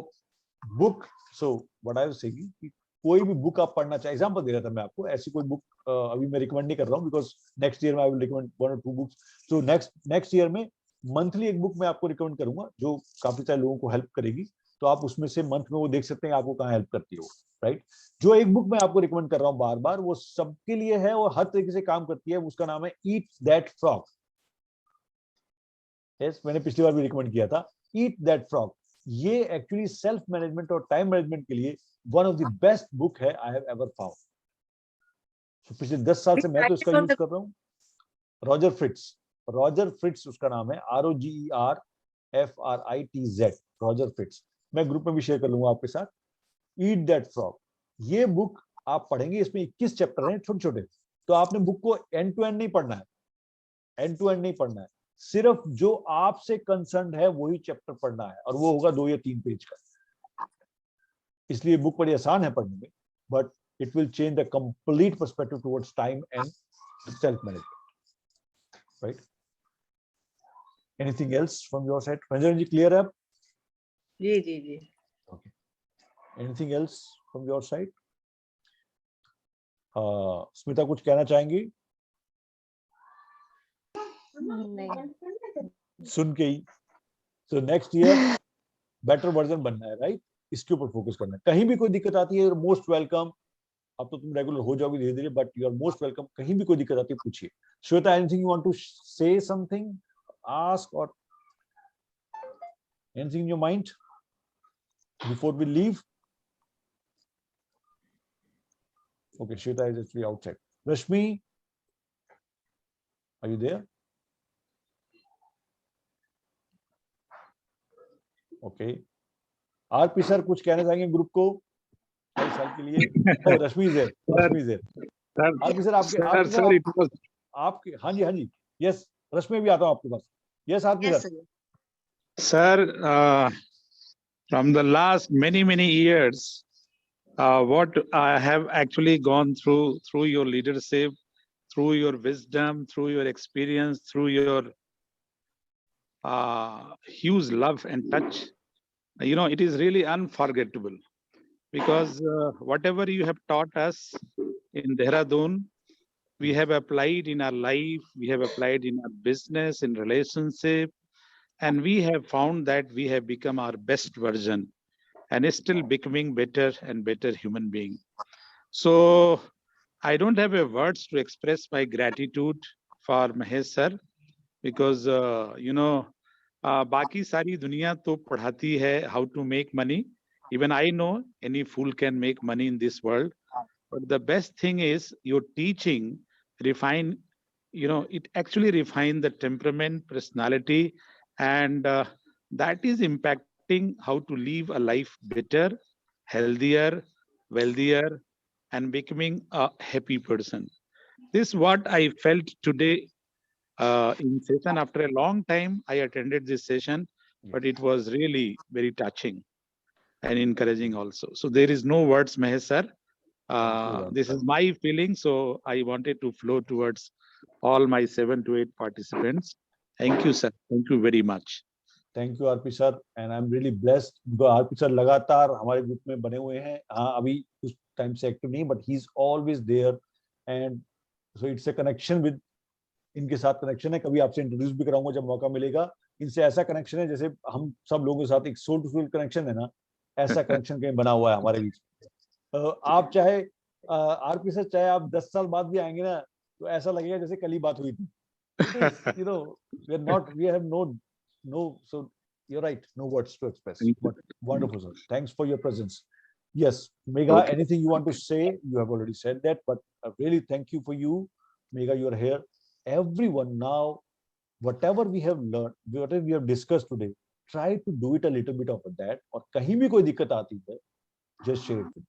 book. So what I was saying कि कोई भी book आप पढ़ना चाहे, example दे रहा था मैं आपको. ऐसी कोई बुक अभी मैं रिकमेंड नहीं कर रहा हूँ, बिकॉज नेक्स्ट ईयर में I will recommend 1 or 2 books. तो नेक्स्ट ईयर में मंथली एक बुक मैं आपको रिकमेंड करूंगा जो काफी सारे लोगों को हेल्प करेगी. तो आप उसमें से मंथ में वो देख सकते हैं आपको कहाँ हेल्प करती हो. राइट? जो एक बुक मैं आपको रिकमेंड कर रहा हूँ बार बार, वो सबके लिए है और हर तरीके से काम करती है. उसका नाम है ईट दैट फ्रॉग. यस, मैंने पिछली बार भी रिकमेंड किया था. Eat that frog. ये एक्चुअली सेल्फ मैनेजमेंट और टाइम मैनेजमेंट के लिए one of the best book है आई हैव एवर फाउंड. पिछले 10 साल से मैं तो इसका यूज कर रहा हूँ. रॉजर फ्रिट्ज उसका नाम है. ROGERFRITZ. Roger Fritz. मैं ग्रुप में भी शेयर कर लूंगा आपके साथ. Eat that frog. ये बुक आप पढ़ेंगे, इसमें 21 चैप्टर हैं छोटे छोटे. तो आपने बुक को एंड टू एंड नहीं पढ़ना है. एंड टू एंड नहीं पढ़ना है. सिर्फ जो आपसे कंसर्न है वही चैप्टर पढ़ना है, और वो होगा 2 या 3 पेज का. इसलिए बुक बड़ी आसान है पढ़ने में, but it will change the complete perspective towards time and self management. Right? Anything else from your side? Ranjan ji, clear है? जी. Okay. Anything else from your side? Smita कुछ कहना चाहेंगी? सुन के ही. So next year better version बनना है, राइट? इसके ऊपर फोकस करना है. कहीं भी कोई दिक्कत आती है, मोस्ट वेलकम. अब तो तुम रेगुलर हो जाओगे धीरे धीरे, but you are most welcome. कहीं भी कोई दिक्कत आती है पूछिए. Shweta, anything you want to say something, ask, और anything in your mind before we leave? Okay, Shweta is actually outside. Rashmi, are you there? Okay. RP sir कुछ कहना चाहेंगे ग्रुप को 2 साल के लिए? Oh, Rashmi is there. RP sir आपके हाँ जी. Yes, रश्मि भी आता हूँ आपके पास. Yes, RP sir. Sir, from the last many years, what I have actually gone through your leadership, through your wisdom, through your experience, through your huge love and touch, it is really unforgettable. Because whatever you have taught us in Dehradun, we have applied in our life, we have applied in our business, in relationship, and we have found that we have become our best version and is still becoming better and better human being. So I don't have a words to express my gratitude for Mahesh sir because बाकी सारी दुनिया तो पढ़ाती है how to make money. Even I know any fool can make money in this world. But the best thing is your teaching refine, it actually refine the temperament, personality, and that is impacting how to live a life better, healthier, wealthier, and becoming a happy person. This is what I felt today in session. After a long time, I attended this session, but it was really very touching and encouraging also. So there is no words, Mahesh sir. This is my feeling, so I wanted to flow towards all my 7 to 8 participants. Thank you, sir. Thank you very much. Thank you RP sir and I am really blessed because RP sir लगातार हमारे group में बने हुए हैं. हाँ, अभी कुछ time से एक्टिव नहीं, but he is always there and so it's a connection with, इनके साथ कनेक्शन है. कभी आपसे इंट्रोड्यूस भी कराऊंगा जब मौका मिलेगा. इनसे ऐसा कनेक्शन है जैसे हम सब लोगों के साथ एक सोल टू सोल कनेक्शन है ना, ऐसा कनेक्शन कहीं बना हुआ है हमारे बीच. आप चाहे आरपी सर, चाहे आप 10 साल बाद भी आएंगे ना, तो ऐसा लगेगा जैसे कल ही बात हुई थी. We have no, so you're right, no words to express. But wonderful, sir. Thanks for your presence. Yes, Megha, Okay. anything you want to say? You have already said that, but really thank you for you, Megha. You are here. Everyone now, whatever we have learned, whatever we have discussed today, try to do it a little bit of that. और कहीं भी कोई दिक्कत आती है, just share it.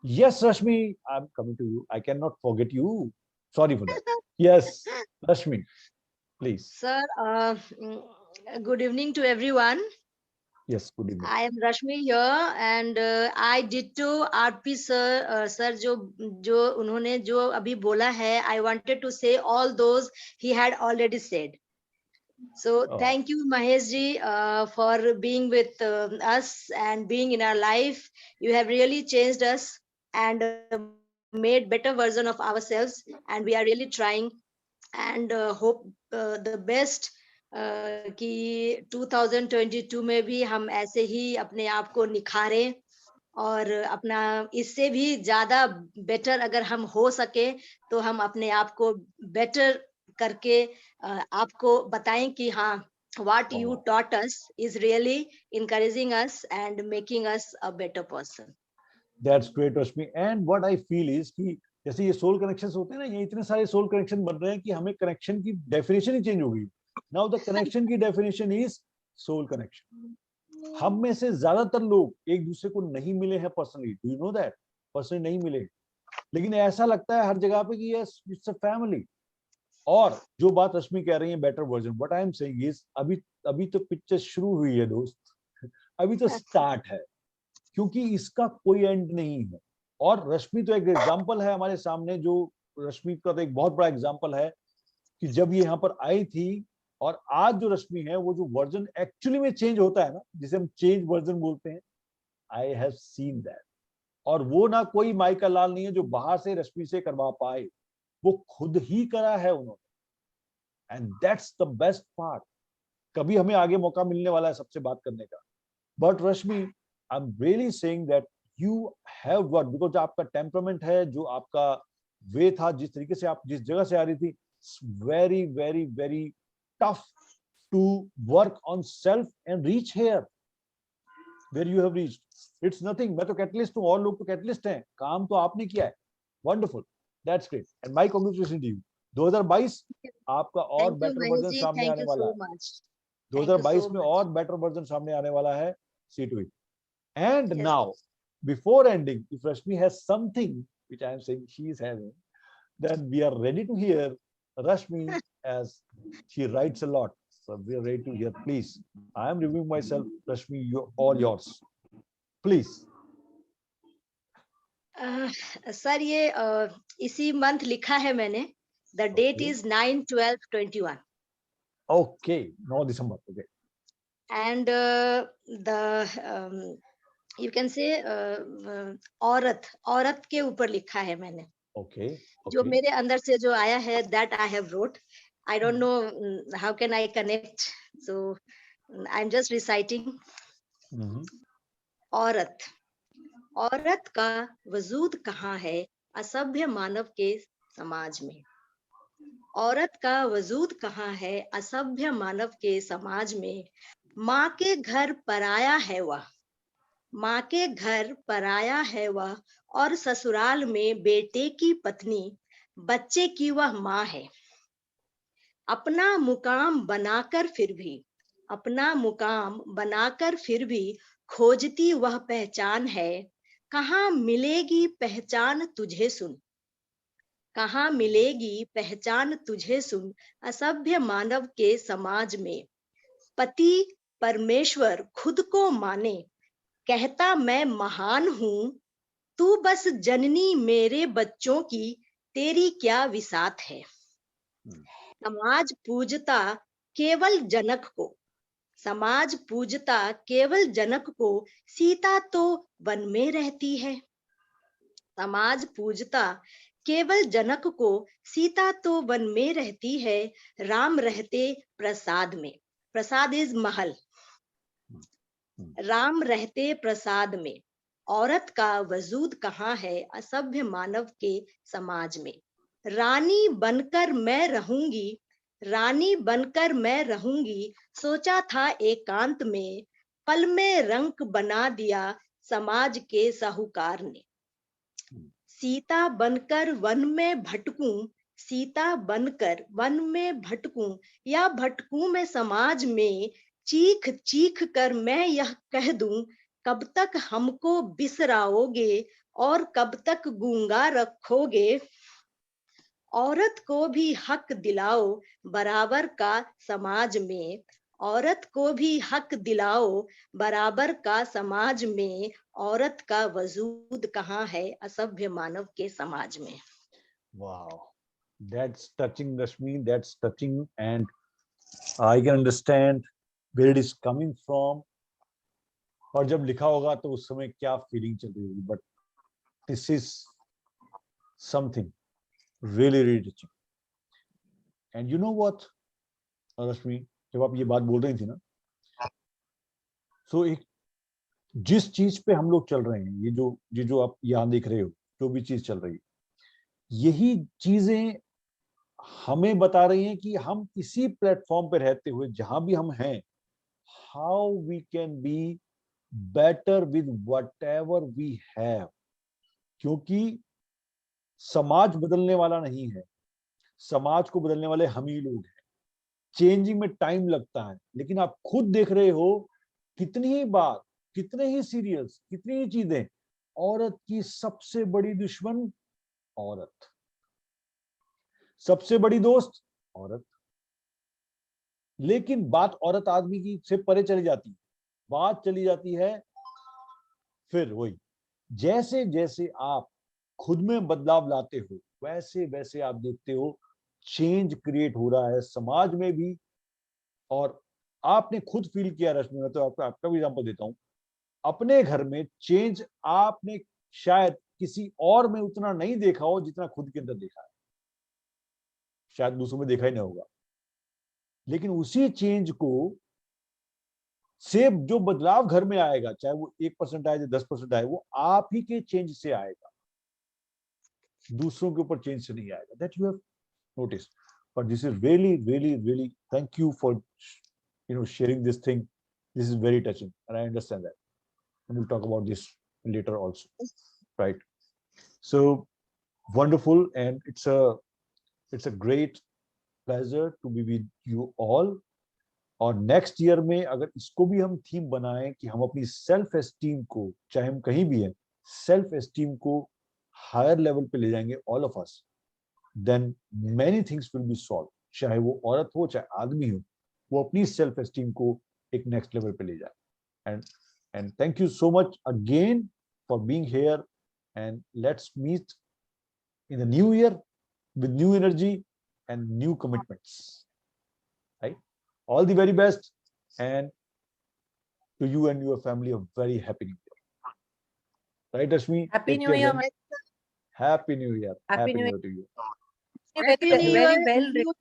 Yes, Rashmi, I'm coming to you. I cannot forget you. Sorry for that. Yes, Rashmi, please. Sir, good evening to everyone. Yes, good evening. I am Rashmi here, and I ditto RP sir, sir जो उन्होंने जो अभी बोला है, I wanted to say all those he had already said. So thank you, Mahesh ji, for being with us and being in our life. You have really changed us and made better version of ourselves, and we are really trying and hope the best. कि 2022 में भी हम ऐसे ही अपने आप को निखारें और अपना इससे भी ज्यादा बेटर अगर हम हो सके तो हम अपने आप को बेटर करके आपको बताएं कि हाँ, what you taught us is really encouraging us and making us a better person. That's great, Rashmi. And what I feel is कि जैसे ये सोल कनेक्शंस होते हैं ना, ये इतने सारे सोल कनेक्शन बन रहे हैं कि हमें कनेक्शन की डेफिनेशन ही चेंज हो गई. नाउ द कनेक्शन की डेफिनेशन इज सोल कनेक्शन. हम में से ज्यादातर लोग एक दूसरे को नहीं मिले हैं personally. Do you know that? Personally नहीं मिले, लेकिन ऐसा लगता है हर जगह पे कि यस, इट्स अ फैमिली. और जो बात रश्मि कह रही है better version, what I am saying is अभी तो पिक्चर शुरू हुई है दोस्त. अभी तो स्टार्ट है, क्योंकि इसका कोई एंड नहीं है. और रश्मि तो एक एग्जांपल है हमारे सामने, जो रश्मि का तो एक बहुत बड़ा एग्जांपल है कि जब ये यहाँ पर आई थी और आज जो रश्मि है, वो जो वर्जन एक्चुअली में चेंज होता है ना, जिसे हम चेंज वर्जन बोलते हैं, आई हैव सीन दैट. और वो ना कोई माइका लाल नहीं है जो बाहर से रश्मि से करवा पाए, वो खुद ही करा है उन्होंने. And that's the best part. कभी हमें आगे मौका मिलने वाला है सबसे बात करने का. But Rashmi, I am really saying that you have got, because आपका टेम्परामेंट है, जो आपका वे था, जिस तरीके से आप जिस जगह से आ रही थी, very very very tough to work on self and reach here where you have reached. It's nothing. मैं तो कैटलिस्ट हूँ, और लोग तो कैटलिस्ट हैं. काम तो आपने किया है. Wonderful. That's great. And my congratulations to you. 2022 आपका और बेटर वर्जन सामने आने वाला है. 2022 में और बेटर वर्जन सामने आने वाला है. See to it. And now, before ending, if Rashmi has something which I am saying she is having, then we are ready to hear Rashmi, as she writes a lot. So we are ready to hear. Please, I am reviewing myself. Rashmi, you're all yours. Please. Sir, ये इसी month लिखा है मैंने. The date is 9/12/21. Okay, 9 December. Okay. And the you can say औरत के ऊपर लिखा है मैंने. Okay. जो मेरे अंदर से जो आया है, that I have wrote. I don't know how can I connect, so I'm just reciting. औरत का वजूद कहाँ है, असभ्य मानव के समाज में। औरत का वजूद कहाँ है असभ्य मानव के समाज में। माँ के घर पराया है वह, माँ के घर पराया है वह, और ससुराल में बेटे की पत्नी, बच्चे की वह माँ है। अपना मुकाम बनाकर फिर भी, अपना मुकाम बनाकर फिर भी खोजती वह पहचान है। कहाँ मिलेगी पहचान तुझे सुन, कहाँ मिलेगी पहचान तुझे सुन, असभ्य मानव के समाज में। पति परमेश्वर खुद को माने, कहता मैं महान हूं, तू बस जननी मेरे बच्चों की, तेरी क्या विसात है। समाज पूजता केवल जनक को, समाज पूजता केवल जनक को, सीता तो वन में रहती है। समाज पूजता केवल जनक को, सीता तो वन में रहती है। राम रहते प्रसाद में, प्रसाद इज महल, राम रहते प्रसाद में। औरत का वजूद कहाँ है असभ्य मानव के समाज में। रानी बनकर मैं रहूंगी, रानी बनकर मैं रहूंगी, सोचा था एकांत में, पल में रंक बना दिया समाज के साहूकार ने। सीता बनकर वन में भटकूं, सीता बनकर वन में भटकूं, या भटकूं मैं समाज में, चीख चीख कर मैं यह कह दूं, कब तक हमको बिसराओगे और कब तक गूंगा रखोगे। औरत को भी हक दिलाओ बराबर का समाज में, औरत को भी हक दिलाओ बराबर का समाज में। औरत का वजूद कहाँ है असभ्य मानव के समाज में। Wow, that's touching, Rashmi. That's touching, and I can understand where it is coming from. और जब लिखा होगा तो उस समय क्या फीलिंग चल रही होगी, but this is something really really touching. And you know what, रश्मि, जब आप ये बात बोल रही थी ना, तो एक जिस चीज पे हम लोग चल रहे हैं, ये जो आप यहाँ देख रहे हो, जो भी चीज चल रही है, यही चीजें हमें बता रही हैं कि हम इसी प्लेटफॉर्म पे रहते हुए जहां भी हम हैं, how we can be better with whatever we have. क्योंकि समाज बदलने वाला नहीं है, समाज को बदलने वाले हम ही लोग हैं। चेंजिंग में टाइम लगता है, लेकिन आप खुद देख रहे हो कितनी ही बार, कितने ही सीरियल्स, कितनी ही चीजें, औरत की सबसे बड़ी दुश्मन औरत, सबसे बड़ी दोस्त औरत। लेकिन बात औरत आदमी की से परे चली जाती है, बात चली जाती है फिर वही, जैसे जैसे आप खुद में बदलाव लाते हो, वैसे वैसे आप देखते हो चेंज क्रिएट हो रहा है समाज में भी। और आपने खुद फील किया रश्मि, मैं तो आपका भी एग्जांपल देता हूं, अपने घर में चेंज आपने शायद किसी और में उतना नहीं देखा हो जितना खुद के अंदर देखा है, शायद दूसरों में देखा ही नहीं होगा। लेकिन उसी चेंज को से जो बदलाव घर में आएगा, चाहे वो 1% आए या 10% आए, वो आप ही के चेंज से आएगा, दूसरों के ऊपर चेंज से नहीं आएगा। That you have notice. But this is really, really, really, thank you for sharing this thing. This is very touching, and I understand that. And we'll talk about this later also, right? So wonderful, and it's a great pleasure to be with you all. और next year में अगर इसको भी हम theme बनाएं कि हम अपनी सेल्फ एस्टीम को, चाहे हम कहीं भी हैं, सेल्फ एस्टीम को हायर लेवल पे ले जाएंगे, all of us, then many things will be solved. चाहे वो औरत हो चाहे आदमी हो, वो अपनी सेल्फ एस्टीम को एक नेक्स्ट लेवल पे ले जाए। and thank you so much again for being here, and let's meet in the new year with new energy and new commitments, right? All the very best, and to you and your family a very happy new year, right Rashmi? Happy Take New care Year. then. Happy New Year. Happy New Year to you. Happy New Very Year. well written.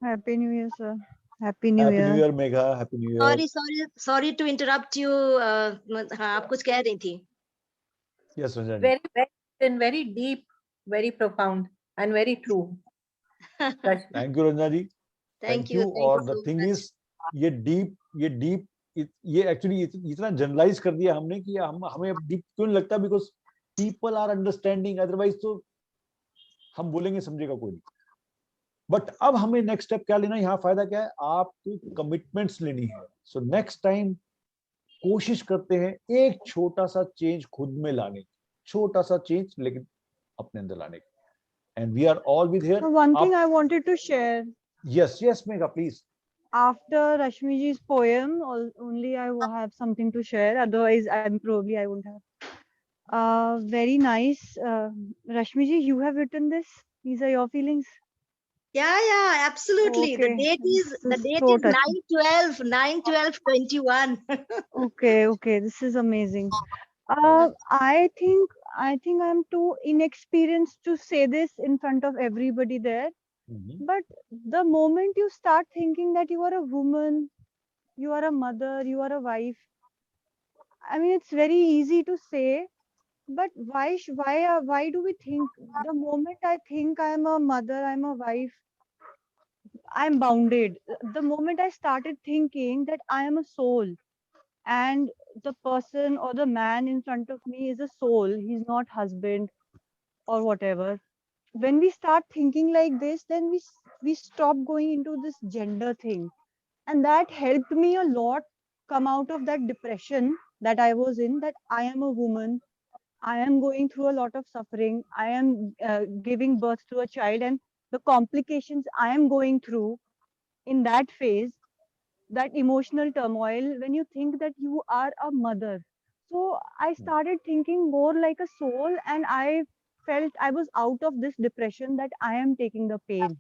Happy New Year, sir. Happy New Happy Year. New Year, Megha. Happy New Year. Sorry to interrupt you. हाँ, आप कुछ कह रही थी। Yes, Ranjani. Very well written, very deep. Very profound and very true. Rashmi. Thank you Ranjana ji, Thank you. और the so थिंग much. Is ये deep ये एक्चुअली इतना जनरलाइज कर दिया हमने कि हमें अब डीप क्यों नहीं लगता, because people are understanding, otherwise तो हम बोलेंगे समझेगा कोई नहीं। बट अब हमें नेक्स्ट स्टेप क्या लेना है, यहाँ फायदा क्या है, आपको कमिटमेंट्स लेनी है। सो नेक्स्ट टाइम कोशिश करते हैं एक छोटा सा चेंज खुद में लाने की, छोटा सा चेंज लेकिन अपने अंदर लाने की। And we are all with here. So one thing I wanted to share, yes Megha please. after Rashmi ji's poem, only I will have something to share. Otherwise, I won't have. Very nice. Rashmi ji, you have written this. These are your feelings. Yeah, absolutely. Okay. The date This is is so touching. 9/12/21. Okay, this is amazing. I think I'm too inexperienced to say this in front of everybody there. But the moment you start thinking that you are a woman, you are a mother, you are a wife, I mean, it's very easy to say, but why do we think? The moment I think I'm a mother, I'm a wife, I'm bounded. The moment I started thinking that I am a soul, and the person or the man in front of me is a soul, he's not husband or whatever. When we start thinking like this, then we stop going into this gender thing, and that helped me a lot come out of that depression that I was in, that I am a woman, I am going through a lot of suffering, I am giving birth to a child, and the complications I am going through in that phase, that emotional turmoil, when you think that you are a mother. So I started thinking more like a soul, and I felt I was out of this depression, that I am taking the pain.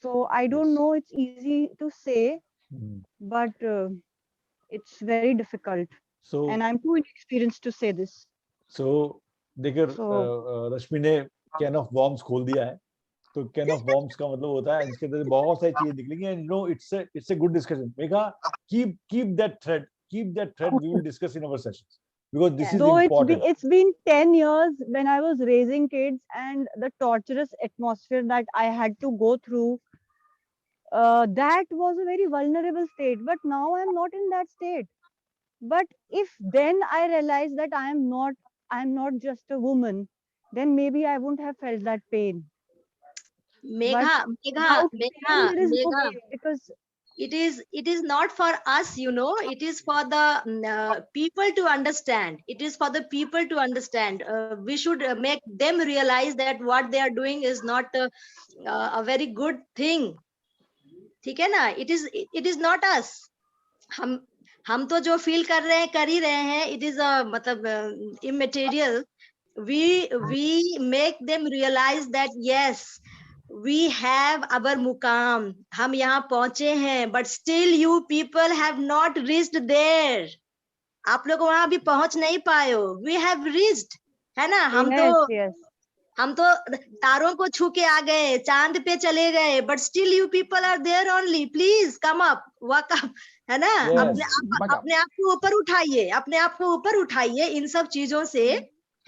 So I don't Yes. know, it's easy to say, but it's very difficult, so and I'm too inexperienced to say this. देखिए So रश्मि ने can of worms खोल दिया है। तो can of worms का मतलब होता है इसके अंदर बहुत सारी चीजें निकलेंगी, and no it's a good discussion. Megha, keep that thread, we will discuss in our sessions, because this is though important. it's been 10 years when I was raising kids, and the torturous atmosphere that I had to go through, that was a very vulnerable state. But now I'm not in that state. But if then I realized that I'm not just a woman, then maybe I wouldn't have felt that pain. Megha, Without pain, there is no gain, because it is not for us, it is for the people to understand. It is for the people to understand. We should make them realize that what they are doing is not a very good thing. ठीक है ना? It is not us. हम तो जो feel कर रहे हैं कर ही रहे हैं. It is a मतलब immaterial. We make them realize that yes, we have our mukam. हम यहाँ पहुंचे हैं, but still you people have not reached there. आप लोग वहां अभी पहुंच नहीं पाए हो. We have reached, है ना? हम तो तारों को छू के आ गए, चांद पे चले गए, but still you people are there only. Please come up, walk up, है ना? Yes, अपने आप को ऊपर उठाइए, अपने आप को ऊपर उठाइए इन सब चीजों से,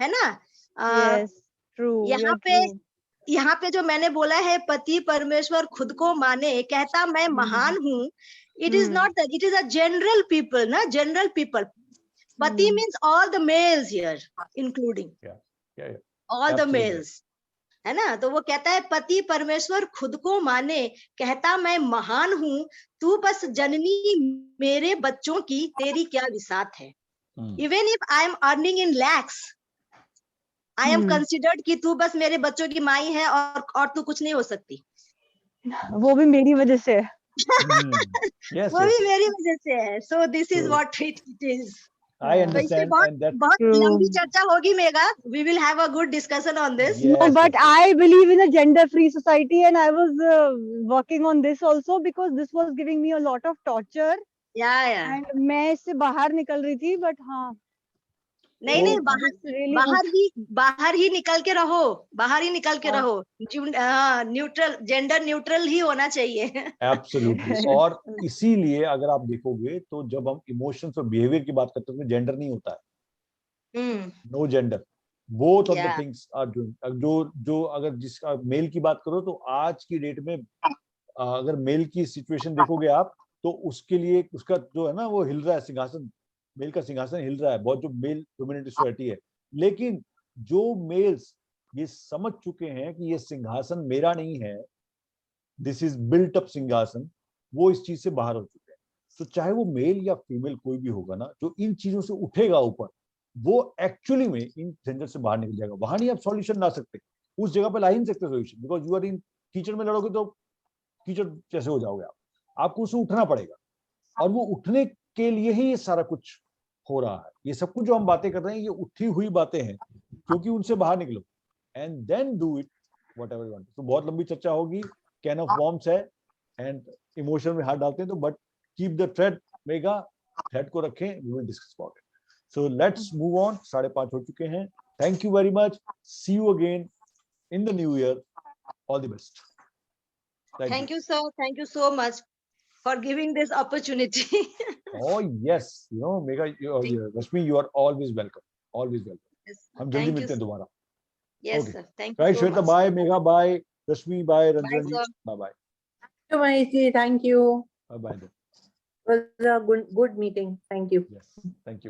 है ना? yes, true. यहाँ पे जो मैंने बोला है, पति परमेश्वर खुद को माने, कहता मैं महान हूँ. It is not that, it is a general people, ना? General people. Pati means all the males here, including. Yeah. All the males, है ना? तो वो कहता है पति परमेश्वर खुद को माने, कहता मैं महान हूँ, तू बस जननी मेरे बच्चों की, तेरी क्या विसात है. Even if I am earning in lakhs, I am considered कि तू बस मेरे बच्चों की माई है और तू कुछ नहीं हो सकती. वो भी मेरी वजह से है. वो भी मेरी वजह से है. So this is what it is. I understand, and that बहुत लंबी चर्चा होगी mega. We will have a good discussion on this. No, but I believe in a gender-free society, and I was working on this also, because this was giving me a lot of torture. Yeah. And मैं इससे बाहर निकल रही थी, but हाँ. नहीं बाहर ही निकल के रहो, बाहर ही निकल के रहो. न्यूट्रल, जेंडर न्यूट्रल ही होना चाहिए. एब्सोल्युटली. और इसीलिए अगर आप देखोगे तो जब हम इमोशंस और बिहेवियर की बात करते हैं, जेंडर नहीं होता है. No gender. Both of the Yeah. Things are doing. जो अगर जिसका मेल की बात करो तो आज की डेट में अगर मेल की सिचुएशन देखोगे आप, तो उसके लिए उसका जो है ना वो हिल रहा है सिंहासन, मेल का सिंहासन हिल रहा है बहुत, जो मेल डोमिनेटेड सोसाइटी है। लेकिन जो मेल्स ये समझ चुके हैं कि ये सिंहासन मेरा नहीं है, दिस इज बिल्ट अप सिंहासन, वो इस चीज से बाहर हो चुके हैं। तो चाहे वो मेल या फीमेल कोई भी होगा ना, जो इन चीजों से उठेगा ऊपर, वो एक्चुअली में इन झंझट से बाहर निकल जाएगा। वहां नहीं आप सॉल्यूशन ला सकते, उस जगह पे ला ही नहीं सकते solution, because you are in कीचड़ में लड़ोगे तो कीचड़ जैसे हो जाओगे आप, आपको उससे उठना पड़ेगा। और वो उठने के लिए ही ये सारा कुछ हो रहा है। ये सब कुछ जो हम बातें कर रहे हैं ये उठी हुई बातें हैं, क्योंकि उनसे बाहर निकलो and then do it whatever you want. तो बहुत लंबी चर्चा होगी, कैन ऑफ वॉर्म्स है एंड इमोशन में हाथ डालते हैं तो, but keep the thread, Megha thread को रखें, we will discuss about it. So let's move on, 5:30 हो चुके हैं। Thank you very much, see you again in the new year, all the best. Thank you, sir. Thank you so much for giving this opportunity. Oh yes, you know, Megha, Rashmi, you are always welcome, always welcome. Yes, sir. हम जल्दी Thank you, मिलते हैं sir. दोबारा। Yes, Okay. sir. Thank you Right, so Shweta, much. bye. Megha, bye. Rashmi, bye. Ranjan, sir. bye bye. Thank you. Bye bye. It was a good meeting. Thank you. Yes, thank you.